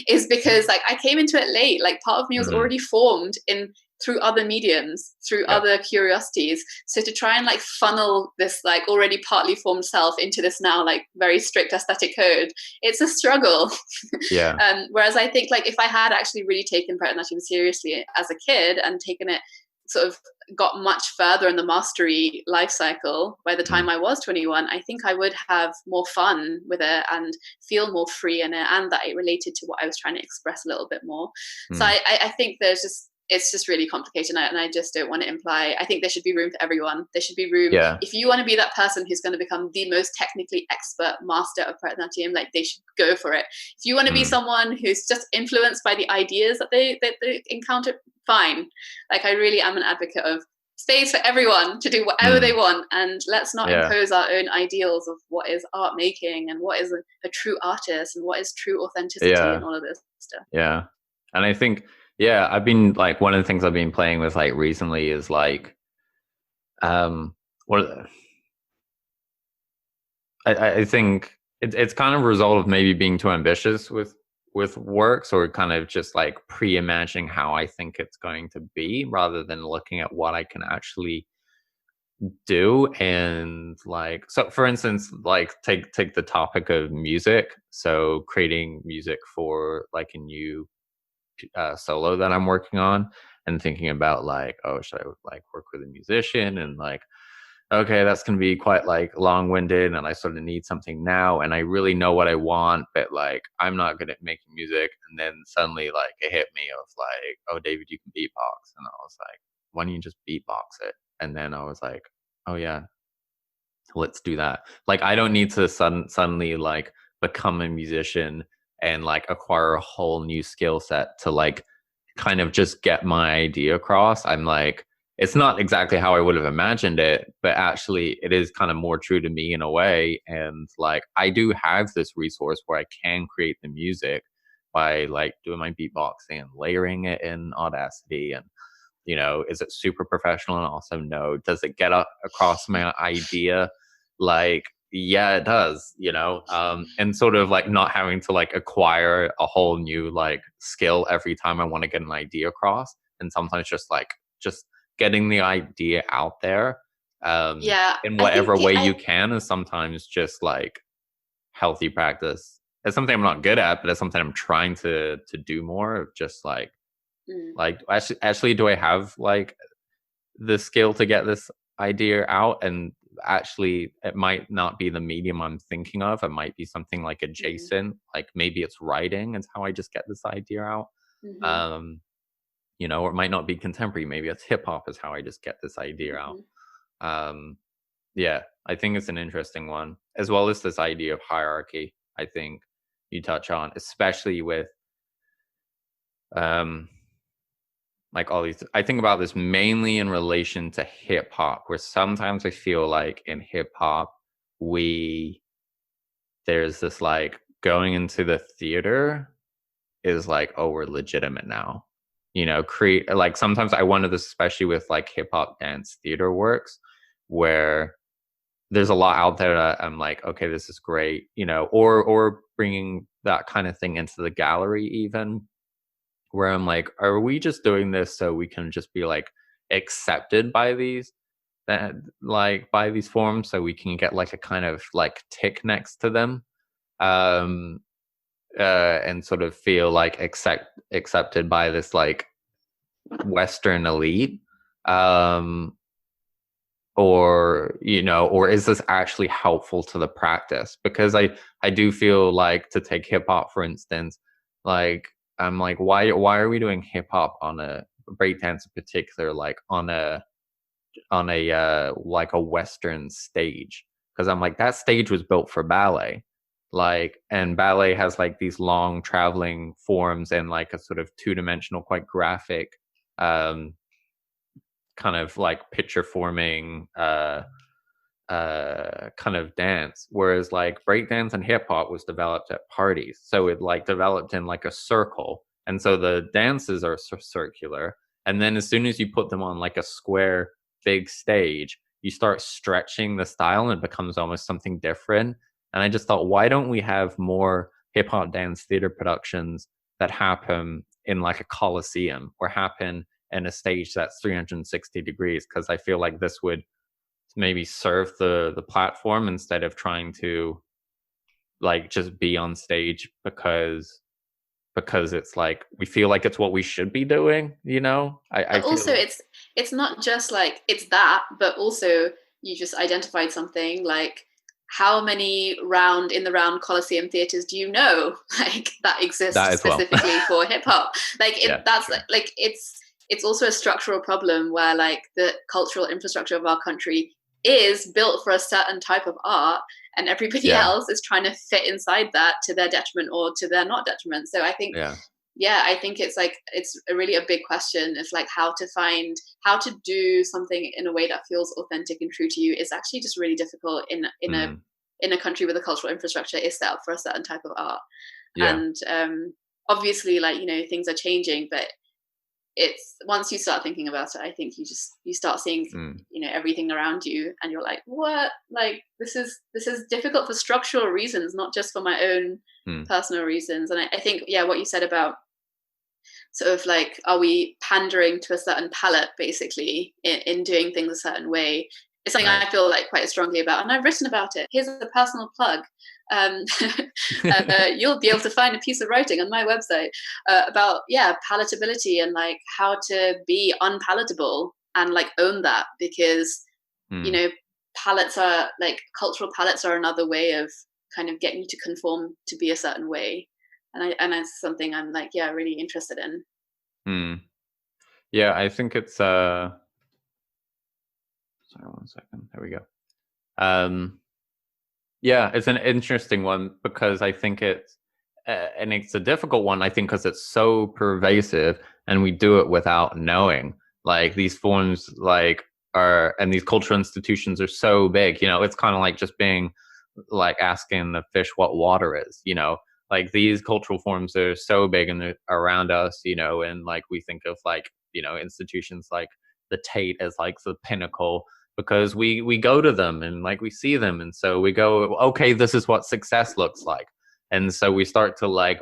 is because like I came into it late. Like part of me was already formed in through other mediums, through Yeah. other curiosities. So to try and like funnel this like already partly formed self into this now like very strict aesthetic code, it's a struggle. Yeah. Whereas I think like if I had actually really taken Bharatanatyam seriously as a kid and taken it sort of got much further in the mastery life cycle by the time I was 21, I think I would have more fun with it and feel more free in it, and that it related to what I was trying to express a little bit more. So I think it's just really complicated, and I just don't want to imply. I think there should be room for everyone. There should be room. Yeah. If you want to be that person who's going to become the most technically expert master of Bharatanatyam, like they should go for it. If you want to be someone who's just influenced by the ideas that they encounter, fine. Like I really am an advocate of space for everyone to do whatever they want, and let's not impose our own ideals of what is art making and what is a true artist and what is true authenticity and all of this stuff. Yeah. And I think, I've been like, one of the things I've been playing with like recently is like, I think it's kind of a result of maybe being too ambitious with works, or kind of just like pre-imagining how I think it's going to be, rather than looking at what I can actually do. And like, so for instance, like take the topic of music. So creating music for like a new solo that I'm working on, and thinking about like, oh, should I like work with a musician, and like, okay, that's going to be quite like long-winded, and I sort of need something now, and I really know what I want, but like I'm not good at making music. And then suddenly like it hit me of like, oh, David, you can beatbox. And I was like, why don't you just beatbox it? And then I was like, oh yeah, let's do that. Like I don't need to suddenly like become a musician and like acquire a whole new skill set to like kind of just get my idea across. I'm like, it's not exactly how I would have imagined it, but actually it is kind of more true to me in a way. And like I do have this resource where I can create the music by like doing my beatboxing and layering it in Audacity. And is it super professional? And also, no. Does it get across my idea? Like, yeah, it does, and sort of like not having to like acquire a whole new like skill every time I want to get an idea across. And sometimes just getting the idea out there in whatever way you can is sometimes just like healthy practice. It's something I'm not good at, but it's something I'm trying to do more of. Just like actually, do I have like the skill to get this idea out? And actually, it might not be the medium I'm thinking of. It might be something like adjacent, like maybe it's writing is how I just get this idea out. Or it might not be contemporary. Maybe it's hip hop is how I just get this idea out. Yeah, I think it's an interesting one, as well as this idea of hierarchy. I think you touch on, especially with like all these. I think about this mainly in relation to hip hop, where sometimes I feel like in hip hop there's this like going into the theater is like, oh, we're legitimate now. Create like, sometimes I wonder this, especially with like hip hop dance theater works, where there's a lot out there that I'm like, okay, this is great, or bringing that kind of thing into the gallery, even, where I'm like, are we just doing this so we can just be like accepted by these forms, so we can get like a kind of like tick next to them, and sort of feel like accepted by this like Western elite, or is this actually helpful to the practice? Because I do feel like, to take hip hop for instance, like I'm like, why are we doing hip hop on a breakdance in particular, like on a like a Western stage? Because I'm like, that stage was built for ballet, like, and ballet has like these long traveling forms and like a sort of two-dimensional, quite graphic kind of like picture forming kind of dance, whereas like breakdance and hip hop was developed at parties, so it like developed in like a circle, and so the dances are circular, and then as soon as you put them on like a square big stage, you start stretching the style and it becomes almost something different. And I just thought, why don't we have more hip hop dance theater productions that happen in like a coliseum, or happen in a stage that's 360 degrees, because I feel like this would maybe serve the platform instead of trying to like just be on stage because it's like we feel like it's what we should be doing, you know. I But also, feel it's not just like it's that, but also you just identified something like how many in the round Coliseum theaters do you know like that exist that as well. specifically for hip hop? Like Yeah, that's true. like it's also a structural problem where like the cultural infrastructure of our country is built for a certain type of art, and everybody Yeah, else is trying to fit inside that to their detriment or to their not detriment. So I think, yeah. yeah, I think it's like it's really a big question. It's like how to do something in a way that feels authentic and true to you is actually just really difficult Mm, in a country where the cultural infrastructure is set up for a certain type of art. yeah, And obviously, like, you know, things are changing, but it's once you start thinking about it, I think you start seeing, mm, you know, everything around you, and you're like, what? Like this is difficult for structural reasons, not just for my own mm, personal reasons. And I think, yeah, what you said about sort of like, are we pandering to a certain palette basically in doing things a certain way? It's something right. I feel like quite strongly about, and I've written about it. Here's a personal plug. um, you'll be able to find a piece of writing on my website about, yeah, palatability and like how to be unpalatable and like own that, because you Mm, know, palettes are like cultural palettes are another way of kind of getting you to conform to be a certain way, and that's something I'm like, yeah, really interested in. mm. Yeah, I think it's sorry, one second. There we go. Um, yeah, it's an interesting one because I think it's and it's a difficult one. I think because it's so pervasive, and we do it without knowing. Like these forms, like are and these cultural institutions are so big. You know, it's kind of like just being like asking the fish what water is. You know, like these cultural forms are so big and they're around us. You know, and like we think of like institutions like the Tate as like the pinnacle because we go to them and like we see them, and so we go, okay, this is what success looks like, and so we start to like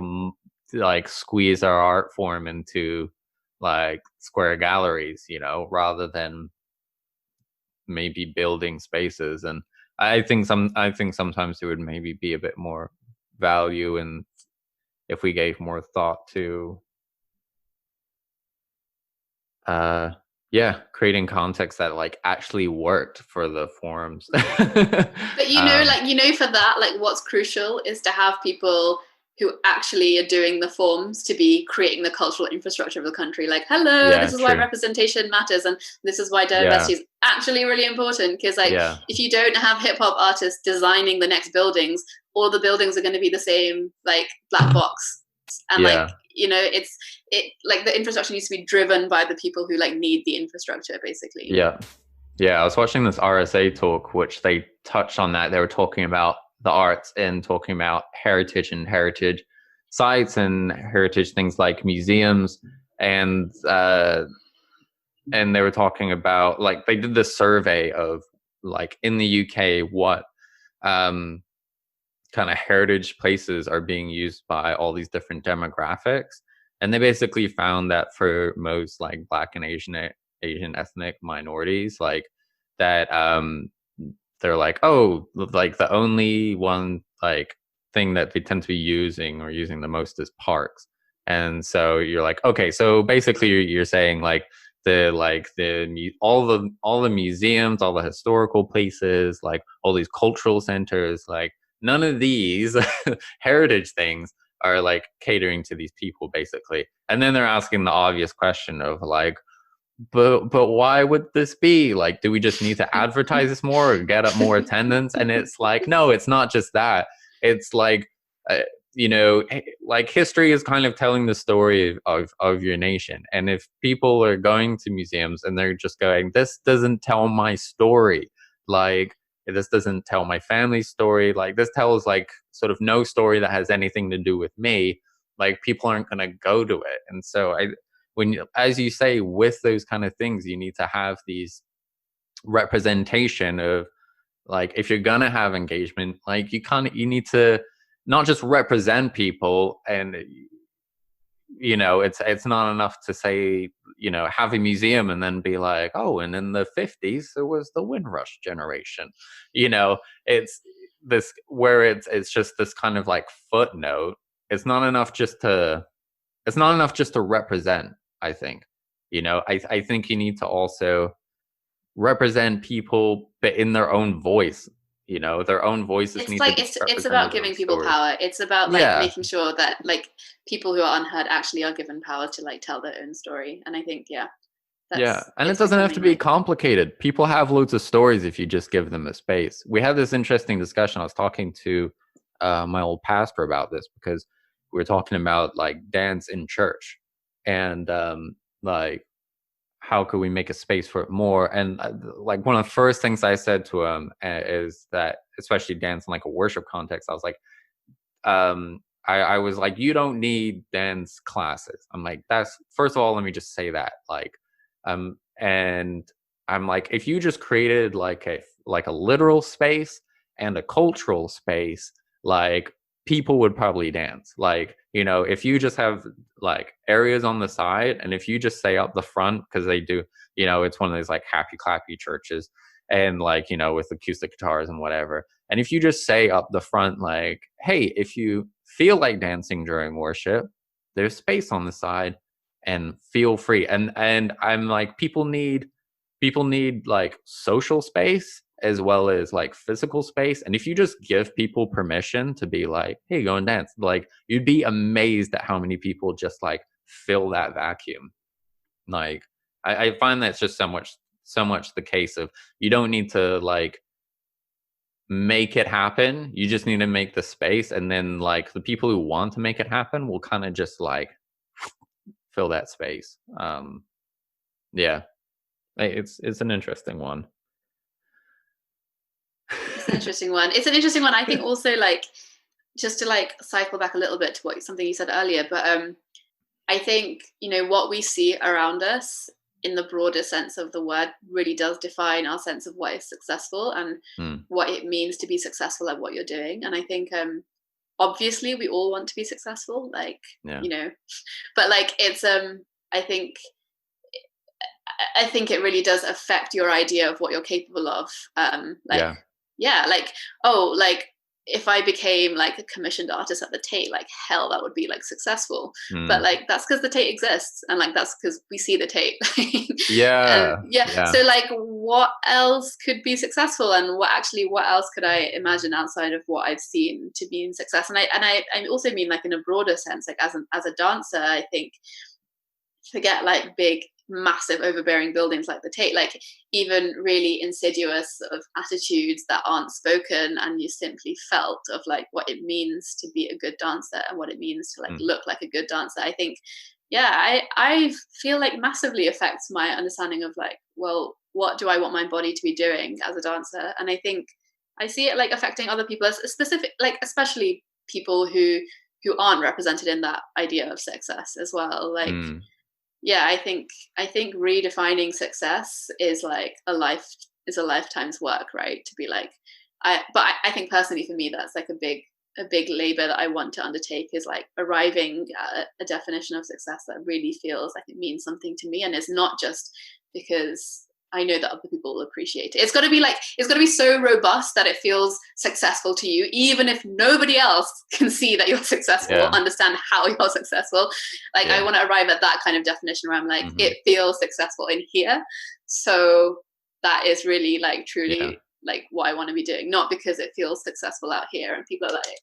squeeze our art form into like square galleries, rather than maybe building spaces. And I think sometimes there would maybe be a bit more value in if we gave more thought to uh yeah, creating context that like actually worked for the forums. But you know, um like, you know, for that, like what's crucial is to have people who actually are doing the forms to be creating the cultural infrastructure of the country. Like, hello, yeah, this is why true. representation matters, and this is why Yeah, diversity is actually really important. Because like, yeah, if you don't have hip hop artists designing the next buildings, all the buildings are going to be the same, like black box. And like, yeah, you know, it like the infrastructure needs to be driven by the people who like need the infrastructure, basically. yeah. Yeah, I was watching this RSA talk, which they touched on that. They were talking about the arts and talking about heritage and heritage sites and heritage things like museums. And they were talking about like they did this survey of like in the UK what um, kind of heritage places are being used by all these different demographics. And they basically found that for most like Black and Asian ethnic minorities, like that they're like, oh, like the only one like thing that they tend to be using or using the most is parks. And so you're like, okay, so basically you're saying like all the museums, all the historical places, like all these cultural centers, like none of these heritage things are like catering to these people basically. And then they're asking the obvious question of like, but why would this be? Like, do we just need to advertise this more or get up more attendance? And it's like, no, it's not just that. It's like, uh, like history is kind of telling the story of your nation. And if people are going to museums and they're just going, this doesn't tell my story, like this doesn't tell my family's story, like this tells like sort of no story that has anything to do with me, like people aren't going to go to it. And so as you say, with those kind of things, you need to have these representation of like, if you're gonna have engagement, like you need to not just represent people and it's not enough to say, have a museum and then be like, oh, and in the 50s there was the Windrush generation. It's this where it's just this kind of like footnote. It's not enough just to represent, I think. I think you need to also represent people, but in their own voice. Their own voices need to be it's about giving people power. It's about like making sure that like people who are unheard actually are given power to like tell their own story. And I think and it doesn't have to be complicated. People have loads of stories if you just give them a space. We had this interesting discussion. I was talking to my old pastor about this, because we were talking about like dance in church, and like how could we make a space for it more. And like one of the first things I said to him is that, especially dance in like a worship context, I was like, I was like, you don't need dance classes. I'm like, that's, first of all, let me just say that, like, and I'm like, if you just created like a literal space and a cultural space, like people would probably dance. Like, if you just have like areas on the side, and if you just say up the front, because they do, it's one of those like happy clappy churches, and like, with acoustic guitars and whatever. And if you just say up the front, like, hey, if you feel like dancing during worship, there's space on the side, and feel free. And I'm like, people need like social space as well as like physical space. And if you just give people permission to be like, hey, go and dance, like, you'd be amazed at how many people just like fill that vacuum. Like, I find that's just so much the case of, you don't need to like make it happen. You just need to make the space, and then like the people who want to make it happen will kind of just like fill that space. It's an interesting one. It's an interesting one. I think also, like, just to like cycle back a little bit to something you said earlier, but I think, what we see around us in the broader sense of the word really does define our sense of what is successful and what it means to be successful at what you're doing. And I think obviously we all want to be successful, like, but like it's I think it really does affect your idea of what you're capable of. If I became like a commissioned artist at the Tate, like hell, that would be like successful. But like, that's because the Tate exists, and like that's because we see the Tate. So like, what else could be successful, and what else could I imagine outside of what I've seen to be in success? And I also mean like in a broader sense, like as a dancer, I think, forget like big massive overbearing buildings like the Tate, like even really insidious sort of attitudes that aren't spoken, and you simply felt of like what it means to be a good dancer and what it means to like look like a good dancer. I think I feel like massively affects my understanding of like, well, what do I want my body to be doing as a dancer? And I think I see it like affecting other people, as specific, like especially people who aren't represented in that idea of success as well. Like I think redefining success is like a lifetime's work, right? To be like, I think personally for me, that's like a big labor that I want to undertake, is like arriving at a definition of success that really feels like it means something to me, and it's not just because I know that other people will appreciate it. It's got to be so robust that it feels successful to you, even if nobody else can see that you're successful, understand how you're successful. Like, I want to arrive at that kind of definition where I'm like, it feels successful in here. So that is really like truly like what I want to be doing, not because it feels successful out here and people are like,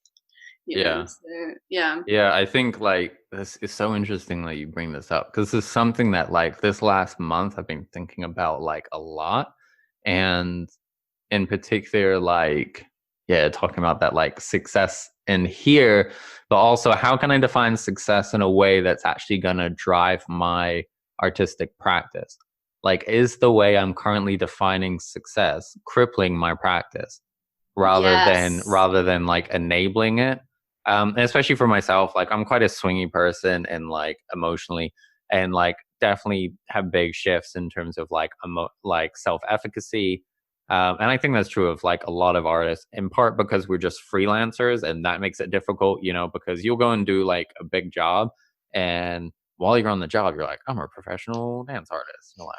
I think like this is so interesting that you bring this up, because this is something that like this last month I've been thinking about like a lot, and in particular like talking about that like success in here, but also how can I define success in a way that's actually gonna drive my artistic practice? Like, is the way I'm currently defining success crippling my practice rather than like enabling it? And especially for myself, like I'm quite a swingy person, and like emotionally, and like definitely have big shifts in terms of like like self-efficacy. And I think that's true of like a lot of artists, in part because we're just freelancers, and that makes it difficult, because you'll go and do like a big job, And while you're on the job, you're like, I'm a professional dance artist. You're like,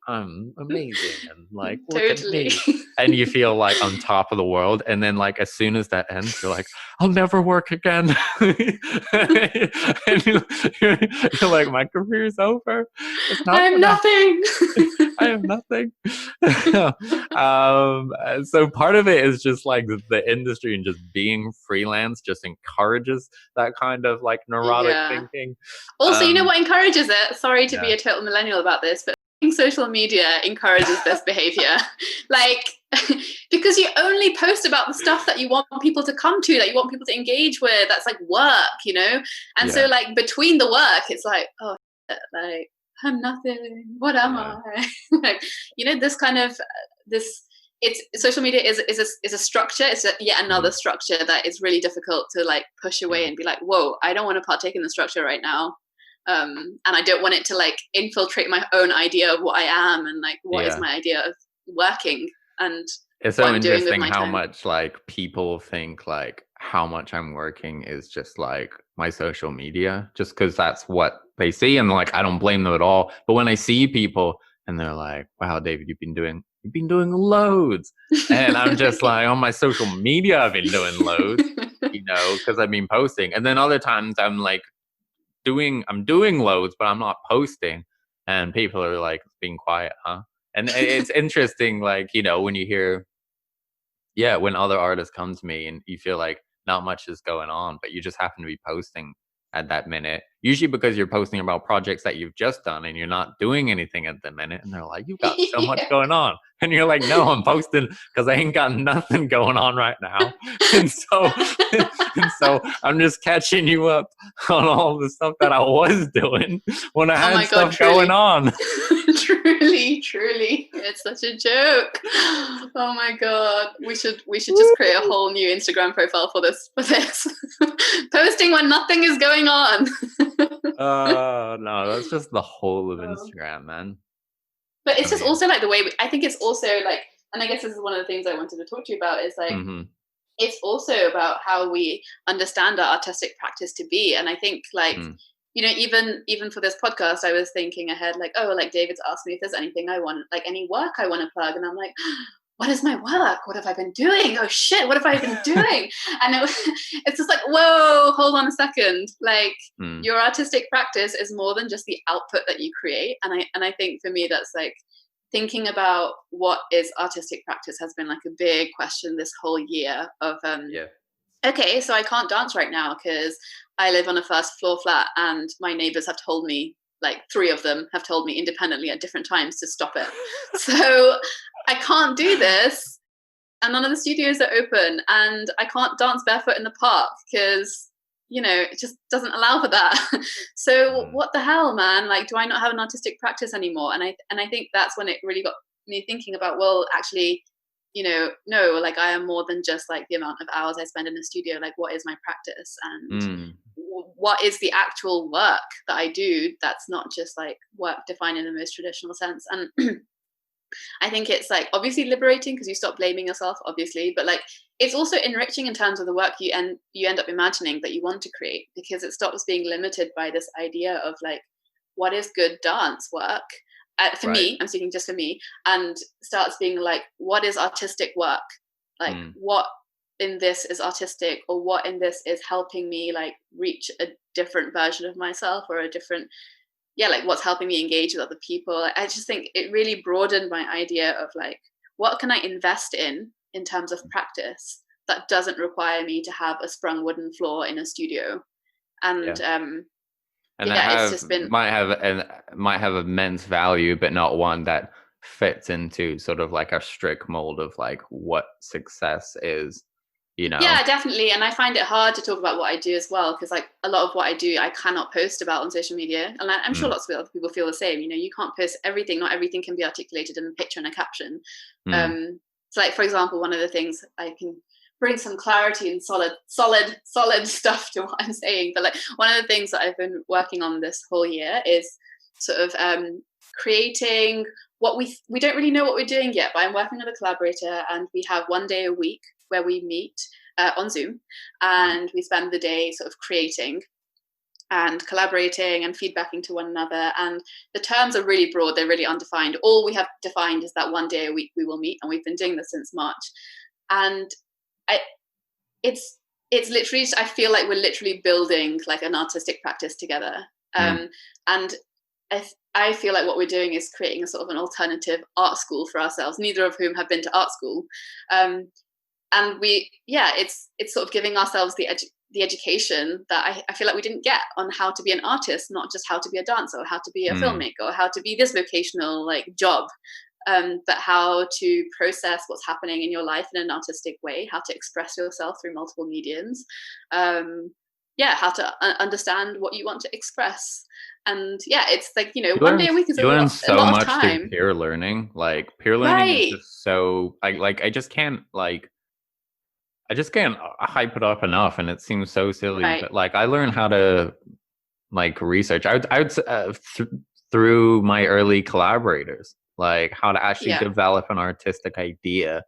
I'm amazing, and like, look at Totally. me. And you feel like on top of the world. And then like as soon as that ends, you're like, I'll never work again. And you're like, my career's over. It's not I'm gonna nothing. I have nothing. So part of it is just like the industry, and just being freelance just encourages that kind of like neurotic Yeah. thinking. Also, you know what encourages it? Sorry to be Yeah. a total millennial about this, but social media encourages this behavior. Like, because you only post about the stuff that you want people to come to, that you want people to engage with. That's like work, you know? And so, Yeah. like, between the work, it's like, oh, like, I'm nothing. What am Yeah. I? Like, you know, this kind of, this, it's social media is a structure. It's yet another structure that is really difficult to like push away and be like, whoa, I don't want to partake in the structure right now. And I don't want it to like infiltrate my own idea of what I am, and like what is Yeah. my idea of working and It's what so I'm doing with interesting my how time. much like people think like how much I'm working is just like my social media, just because that's what they see. And like, I don't blame them at all. But when I see people and they're like, wow, David, you've been doing loads. And I'm just like, on my social media, I've been doing loads, because I've been posting. And then other times I'm like I'm doing loads, but I'm not posting. And people are like, being quiet, huh? And it's interesting, like, when you hear, when other artists come to me and you feel like not much is going on, but you just happen to be posting at that minute, usually because you're posting about projects that you've just done and you're not doing anything at the minute. And they're like, you've got so much Yeah. going on. And you're like, no, I'm posting because I ain't got nothing going on right now. And so, and so I'm just catching you up on all the stuff that I was doing when I Oh had my God, stuff going on. truly, it's such a joke. Oh my God, we should just create a whole new Instagram profile for this. Posting when nothing is going on. No, that's just the whole of Instagram, man. But it's I just mean, also like the way I think it's also like, and I guess this is one of the things I wanted to talk to you about is like, it's also about how we understand our artistic practice to be. And I think like, even for this podcast, I was thinking ahead, like, oh, like David's asked me if there's anything I want, like any work I want to plug. And I'm like, what is my work? What have I been doing? Oh shit, what have I been doing? And it's just like, whoa, hold on a second. Like your artistic practice is more than just the output that you create. And I think for me, that's like, thinking about what is artistic practice has been like a big question this whole year of okay, so I can't dance right now because I live on a first floor flat and my neighbors have told me, like 3 of them have told me independently at different times to stop it. So I can't do this, and none of the studios are open, and I can't dance barefoot in the park because it just doesn't allow for that. So what the hell, man? Like, do I not have an artistic practice anymore? And I think that's when it really got me thinking about, well, actually, no, like I am more than just like the amount of hours I spend in the studio. Like, what is my practice, and what is the actual work that I do that's not just like work defined in the most traditional sense. And I think it's like obviously liberating because you stop blaming yourself, obviously, but like it's also enriching in terms of the work you end up imagining that you want to create, because it stops being limited by this idea of like what is good dance work. For me, I'm speaking just for me, and starts being like, what is artistic work? Like what in this is artistic, or what in this is helping me like reach a different version of myself, or a different like what's helping me engage with other people. I just think it really broadened my idea of like, what can I invest in terms of practice that doesn't require me to have a sprung wooden floor in a studio. And and that it's just been might have immense value, but not one that fits into sort of like a strict mold of like what success is. Yeah, definitely. And I find it hard to talk about what I do as well, because like a lot of what I do, I cannot post about on social media. And I'm sure lots of other people feel the same. You can't post everything. Not everything can be articulated in a picture and a caption. So like, for example, one of the things I can bring some clarity and solid stuff to what I'm saying. But like one of the things that I've been working on this whole year is sort of creating what we don't really know what we're doing yet, but I'm working with a collaborator, and we have 1 day a week where we meet on Zoom, and we spend the day sort of creating. and collaborating and feedbacking to one another. And the terms are really broad, they're really undefined. All we have defined is that one day a week we will meet, and we've been doing this since March. And it's literally, I feel like we're literally building like an artistic practice together. And I feel like what we're doing is creating a sort of an alternative art school for ourselves, neither of whom have been to art school. And it's sort of giving ourselves the education that I feel like we didn't get on how to be an artist, not just how to be a dancer or how to be a filmmaker or how to be this vocational like job, but how to process what's happening in your life in an artistic way, how to express yourself through multiple mediums, how to understand what you want to express. And it's like, one day a week is a lot of time. Through peer learning. Like peer learning is just so I just can't hype it up enough, and it seems so silly. Right. But like I learned how to like research. I would through my early collaborators, like how to actually develop an artistic idea.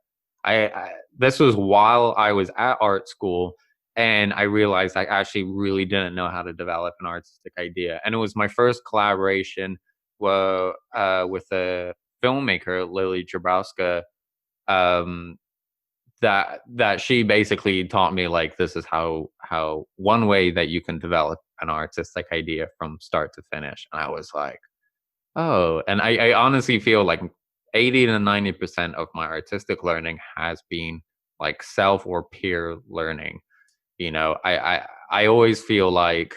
This was while I was at art school, and I realized I actually really didn't know how to develop an artistic idea. And it was my first collaboration with a filmmaker, Lily Jabrowska, that she basically taught me like this is how one way that you can develop an artistic idea from start to finish. And I was like, oh, and I honestly feel like 80 to 90% of my artistic learning has been like self or peer learning. I always feel like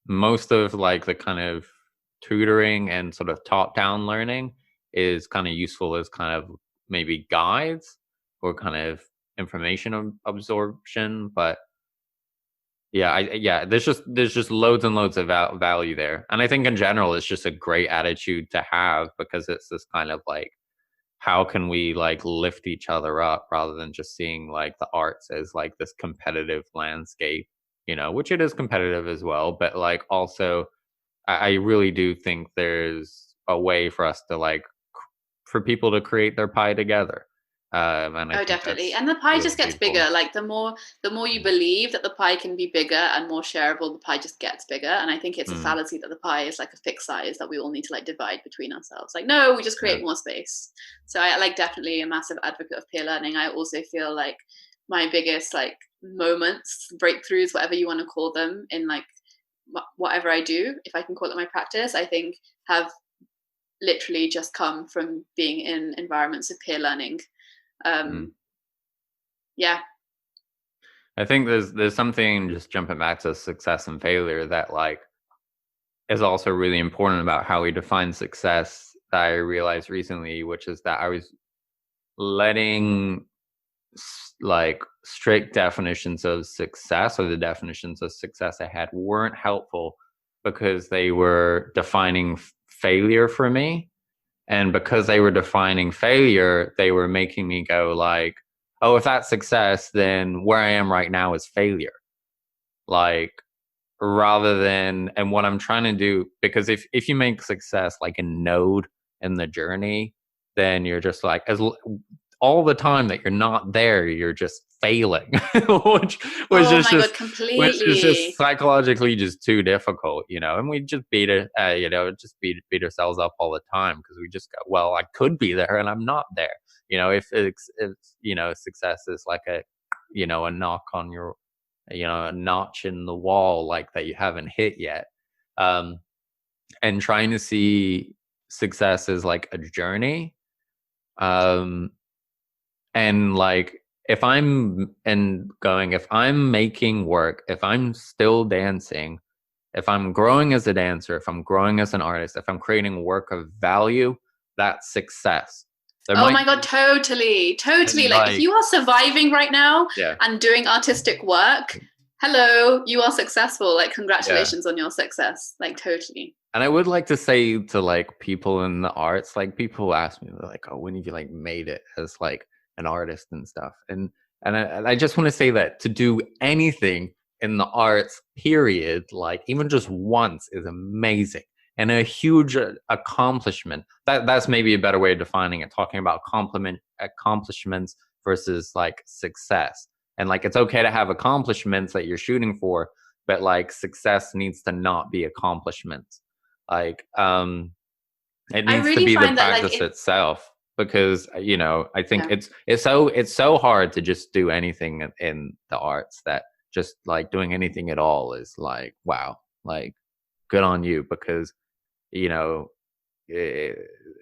most of like the kind of tutoring and sort of top-down learning is kind of useful as kind of maybe guides or kind of information absorption, but there's just loads and loads of value there. And I think in general it's just a great attitude to have, because it's this kind of like, how can we like lift each other up rather than just seeing like the arts as like this competitive landscape, which it is competitive as well, but like also I really do think there's a way for us to like for people to create their pie together. Definitely. And the pie really just gets bigger. Like the more you believe that the pie can be bigger and more shareable, the pie just gets bigger. And I think it's a fallacy that the pie is like a fixed size that we all need to like divide between ourselves. Like, no, we just create more space. So I like definitely a massive advocate of peer learning. I also feel like my biggest like moments, breakthroughs, whatever you want to call them, in like whatever I do, if I can call it my practice, I think have literally just come from being in environments of peer learning. I think there's something, just jumping back to success and failure, that like is also really important about how we define success, that I realized recently, which is that I was letting like strict definitions of success, or the definitions of success I had, weren't helpful because they were defining failure for me. And because they were defining failure, they were making me go like, oh, if that's success, then where I am right now is failure. Like, rather than, and what I'm trying to do, because if you make success like a node in the journey, then you're just like, all the time that you're not there, you're just failing, which is just psychologically just too difficult, and we just beat ourselves up all the time, because we just go, well, I could be there and I'm not there. If success is like a knock on your, a notch in the wall, like that you haven't hit yet, and trying to see success as like a journey, and like, if I'm making work, if I'm still dancing, if I'm growing as a dancer, if I'm growing as an artist, if I'm creating work of value, that's success. My God, totally. Like if you are surviving right now and doing artistic work, hello, you are successful. Like, congratulations on your success. Like, totally. And I would like to say to like people in the arts, like people ask me like, oh, when have you like made it as like an artist and stuff? And I just want to say that to do anything in the arts, period, like even just once, is amazing and a huge accomplishment. That's maybe a better way of defining it, talking about accomplishments versus like success. And like, it's okay to have accomplishments that you're shooting for, but like success needs to not be accomplishment. Like it I needs to really be the find that like practice itself, because I think yeah. it's so hard to just do anything in the arts, that just like doing anything at all is like, wow, like good on you, because you know it,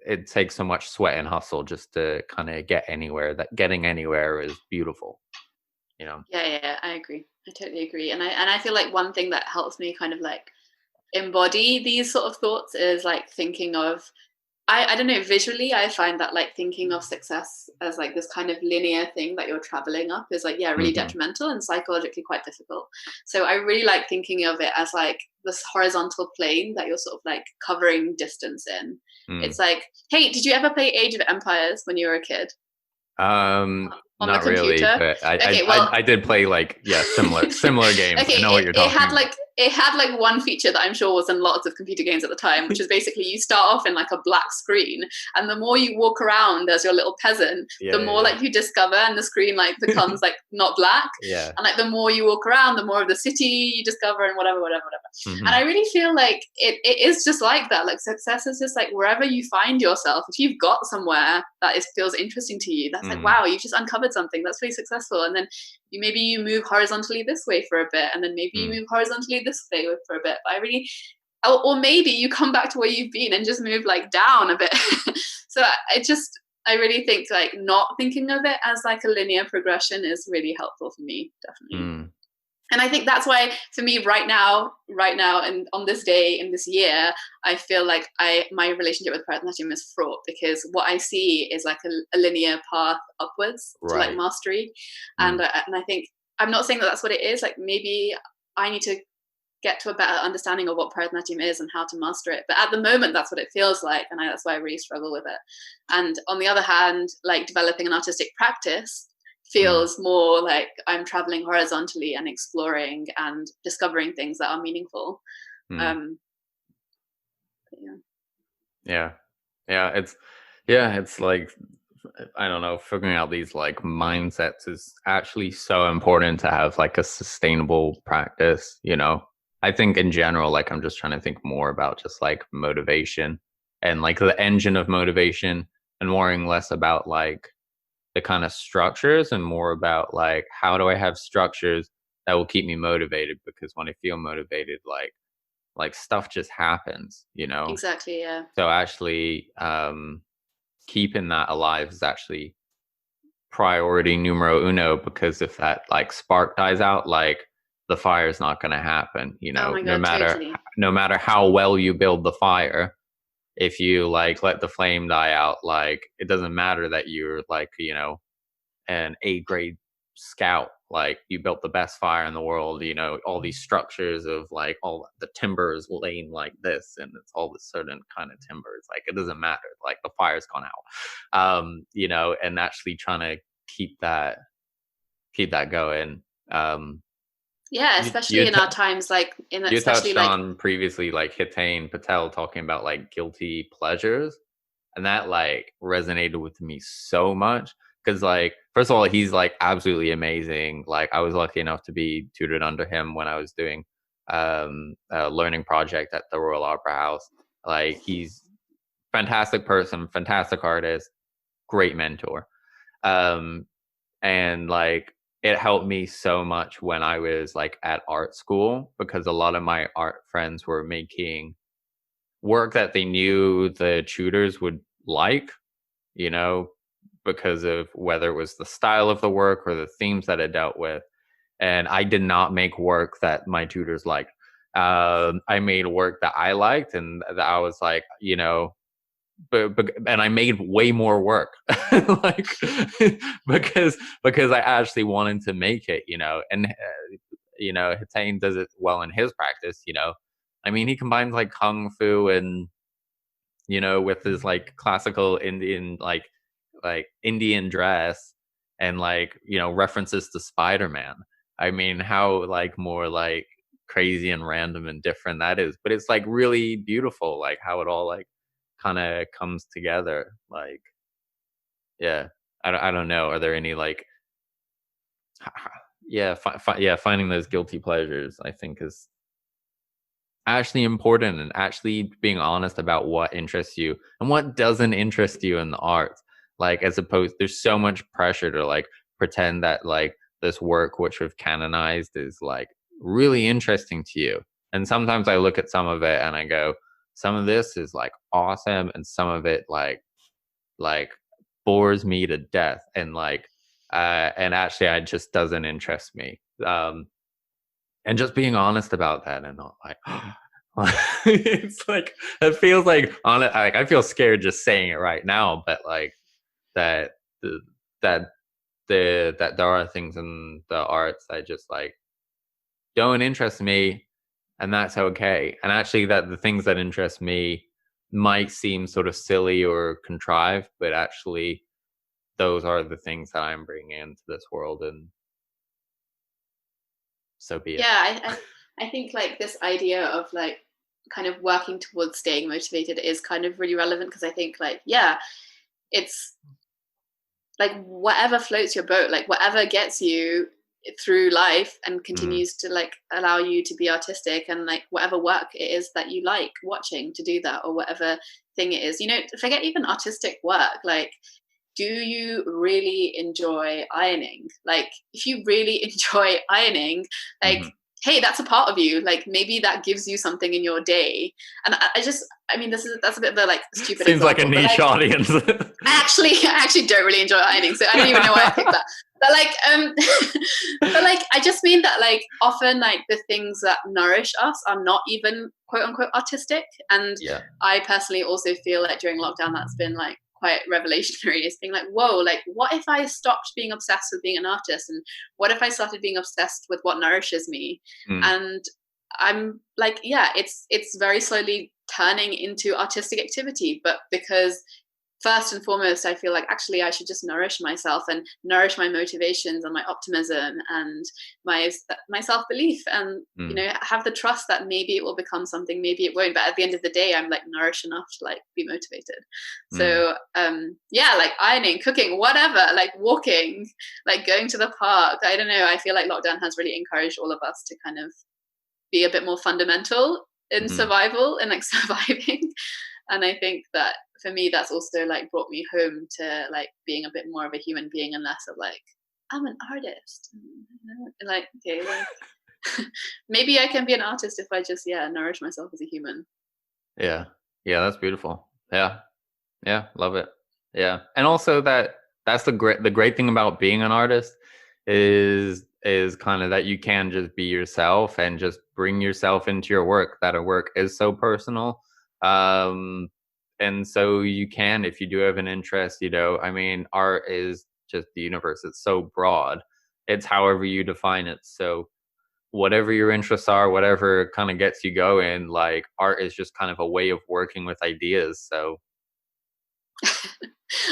it takes so much sweat and hustle just to kind of get anywhere. That getting anywhere is beautiful, you know. Yeah, I agree. I totally agree. And I feel like one thing that helps me kind of like embody these sort of thoughts is like thinking of, I don't know, visually I find that like thinking of success as like this kind of linear thing that you're traveling up is like, yeah, really Hmm. detrimental and psychologically quite difficult. So I really like thinking of it as like this horizontal plane that you're sort of like covering distance in. Mm. It's like, hey, did you ever play Age of Empires when you were a kid on the Not really, computer? but Okay, well, I did play like, yeah, similar games. I okay, know what you're it talking had about. like one feature that I'm sure was in lots of computer games at the time, which is basically you start off in like a black screen, and the more you walk around as your little peasant, Yeah, the more yeah, like you discover, and the screen like becomes like not black, yeah. and like the more you walk around, the more of the city you discover, and whatever. And Hmm. I really feel like it is just like that. Like success is just like wherever you find yourself. If you've got somewhere that feels interesting to you, that's like, Mm. wow, you've just uncovered something that's really successful. And then maybe you move horizontally this way for a bit, and then maybe you Mm. move horizontally this way for a bit. But I really, or maybe you come back to where you've been and just move like down a bit. So I really think like not thinking of it as like a linear progression is really helpful for me, definitely. Mm. And I think that's why for me right now and on this day in this year, I feel like my relationship with Bharatanatyam is fraught, because what I see is like a linear path upwards to like Right. mastery. Mm. And I think, I'm not saying that that's what it is. Like maybe I need to get to a better understanding of what Bharatanatyam is and how to master it. But at the moment, that's what it feels like. And that's why I really struggle with it. And on the other hand, like developing an artistic practice Mm. feels more like I'm traveling horizontally and exploring and discovering things that are meaningful. Mm. Um, yeah. Yeah. It's like, I don't know, figuring out these like mindsets is actually so important to have like a sustainable practice, you know. I think in general, like I'm just trying to think more about just like motivation and like the engine of motivation, and worrying less about like the kind of structures and more about like, how do I have structures that will keep me motivated? Because when I feel motivated, like stuff just happens, you know. Exactly. Yeah. So actually keeping that alive is actually priority numero uno, because if that like spark dies out, like the fire is not going to happen, you Oh know. my God, totally. No matter how well you build the fire, if you like let the flame die out, like it doesn't matter that you're like, an A-grade scout, like you built the best fire in the world, you know, all these structures of like all the timber is laying like this, and it's all this certain kind of timber. It's like it doesn't matter, like the fire's gone out. And actually trying to keep that going. um Yeah, you especially you in t- our times, like you especially touched like on previously like Hitain Patel talking about like guilty pleasures, and that like resonated with me so much, because like first of all, he's like absolutely amazing. Like I was lucky enough to be tutored under him when I was doing a learning project at the Royal Opera House. Like he's fantastic person, fantastic artist, great mentor. um and like it helped me so much when I was like at art school, because a lot of my art friends were making work that they knew the tutors would like, you know, because of whether it was the style of the work or the themes that it dealt with. And I did not make work that my tutors liked. I made work that I liked, and that I was like, and I made way more work, like because I actually wanted to make it, you know. And Hitain does it well in his practice, you know. I mean, he combines like kung fu and with his like classical Indian like Indian dress, and like references to Spider-Man. I mean, how like more like crazy and random and different that is, but it's like really beautiful, like how it all like kind of comes together. Like, yeah, I don't know. Are there any like finding those guilty pleasures, I think, is actually important, and actually being honest about what interests you and what doesn't interest you in the arts. Like, as opposed, there's so much pressure to like pretend that like this work which we've canonized is like really interesting to you. And sometimes I look at some of it and I go, some of this is like awesome, and some of it like bores me to death, and and actually it just doesn't interest me. And just being honest about that, and not like it's like, it feels like on it, like I feel scared just saying it right now, but like that the, that that there are things in the arts that just like don't interest me, and that's okay. And actually, that the things that interest me might seem sort of silly or contrived, but actually those are the things that I'm bringing into this world, and so be it. Yeah, I think like this idea of like kind of working towards staying motivated is kind of really relevant, because I think like, yeah, it's like whatever floats your boat, like whatever gets you through life and continues to like allow you to be artistic, and like whatever work it is that you like watching to do that, or whatever thing it is, you know, forget even artistic work, like, do you really enjoy ironing? Like, if you really enjoy ironing, like, hey, that's a part of you. Like, maybe that gives you something in your day. And I mean, that's a bit of a like stupid. Seems example, like a niche audience. I actually don't really enjoy ironing, so I don't even know why I picked that. But like, I just mean that like often like the things that nourish us are not even quote unquote artistic. And I personally also feel like during lockdown that's been like quite revelationary. It's being like, whoa, like what if I stopped being obsessed with being an artist, and what if I started being obsessed with what nourishes me? And I'm like, yeah, it's very slowly turning into artistic activity, but because first and foremost, I feel like actually I should just nourish myself and nourish my motivations and my optimism and my self-belief, and you know, have the trust that maybe it will become something, maybe it won't, but at the end of the day I'm like nourished enough to like be motivated. So yeah, like ironing, cooking, whatever, like walking, like going to the park, I don't know, I feel like lockdown has really encouraged all of us to kind of be a bit more fundamental in survival and like surviving. And I think that for me, that's also like brought me home to like being a bit more of a human being, and less of like, I'm an artist. And like, okay, like, maybe I can be an artist if I just, nourish myself as a human. Yeah. Yeah, that's beautiful. Yeah. Yeah, love it. Yeah. And also that's the great thing about being an artist is kind of that you can just be yourself and just bring yourself into your work, that a work is so personal. And so you can, if you do have an interest, you know, I mean, art is just the universe. It's so broad. It's however you define it. So whatever your interests are, whatever kind of gets you going, like art is just kind of a way of working with ideas. So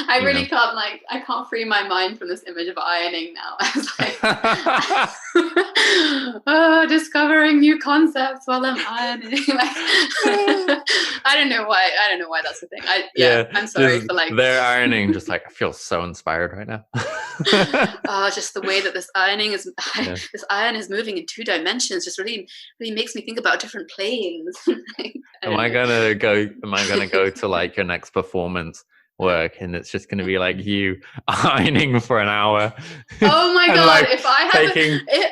I really can't I can't free my mind from this image of ironing now. I was like, discovering new concepts while I'm ironing. Like, I don't know why that's the thing. I'm sorry for like they're ironing. Just like, I feel so inspired right now. Just the way that this this iron is moving in 2 dimensions just really makes me think about different planes. Am I gonna go to like your next performance work, and it's just going to be like you ironing for an hour? Oh my god, like, if I had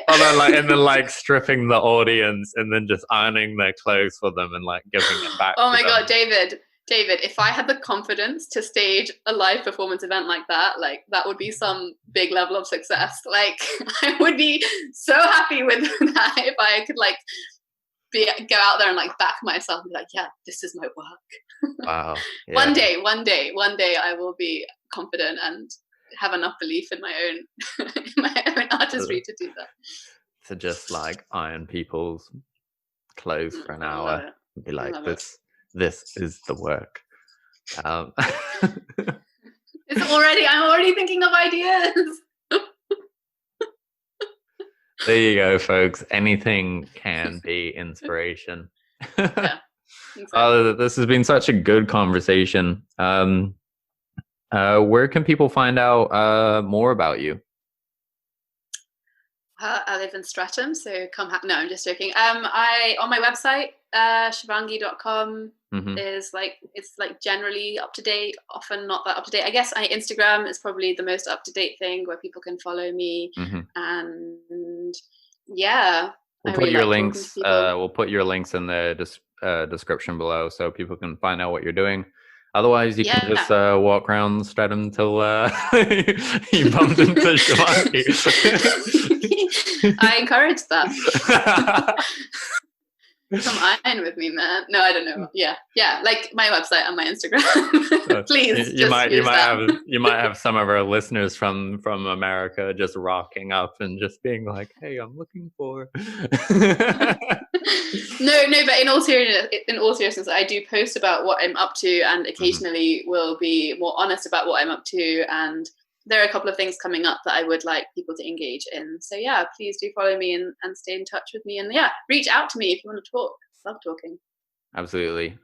and then like stripping the audience and then just ironing their clothes for them and like giving it back. Oh my god, David, if I had the confidence to stage a live performance event like that would be some big level of success. Like, I would be so happy with that if I could like go out there and like back myself and be like, yeah, this is my work. Wow. Yeah. One day I will be confident and have enough belief in my own artistry to do that. To just like iron people's clothes for an hour and be like, this is the work. I'm already thinking of ideas. There you go, folks. Anything can be inspiration. Yeah, exactly. This has been such a good conversation. Where can people find out more about you? I live in Streatham, so come. No, I'm just joking. I on my website, shivaangee.com is it's like generally up to date. Often not that up to date. I guess Instagram is probably the most up to date thing where people can follow me, and yeah, we'll I put really your like talking to links. people. We'll put your links in the description below, so people can find out what you're doing. Otherwise, you can just walk around Streatham until you bumped into Shivaangee. I encourage that. Come iron with me, man. No, I don't know. Yeah, like my website and my Instagram. Please, you might have some of our listeners from America just rocking up and just being like, "Hey, I'm looking for." No, but in all seriousness, I do post about what I'm up to, and occasionally will be more honest about what I'm up to. And there are a couple of things coming up that I would like people to engage in. So yeah, please do follow me and stay in touch with me. And yeah, reach out to me if you want to talk. Love talking. Absolutely.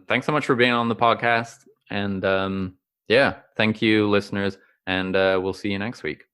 Thanks so much for being on the podcast. And yeah, thank you, listeners. And we'll see you next week.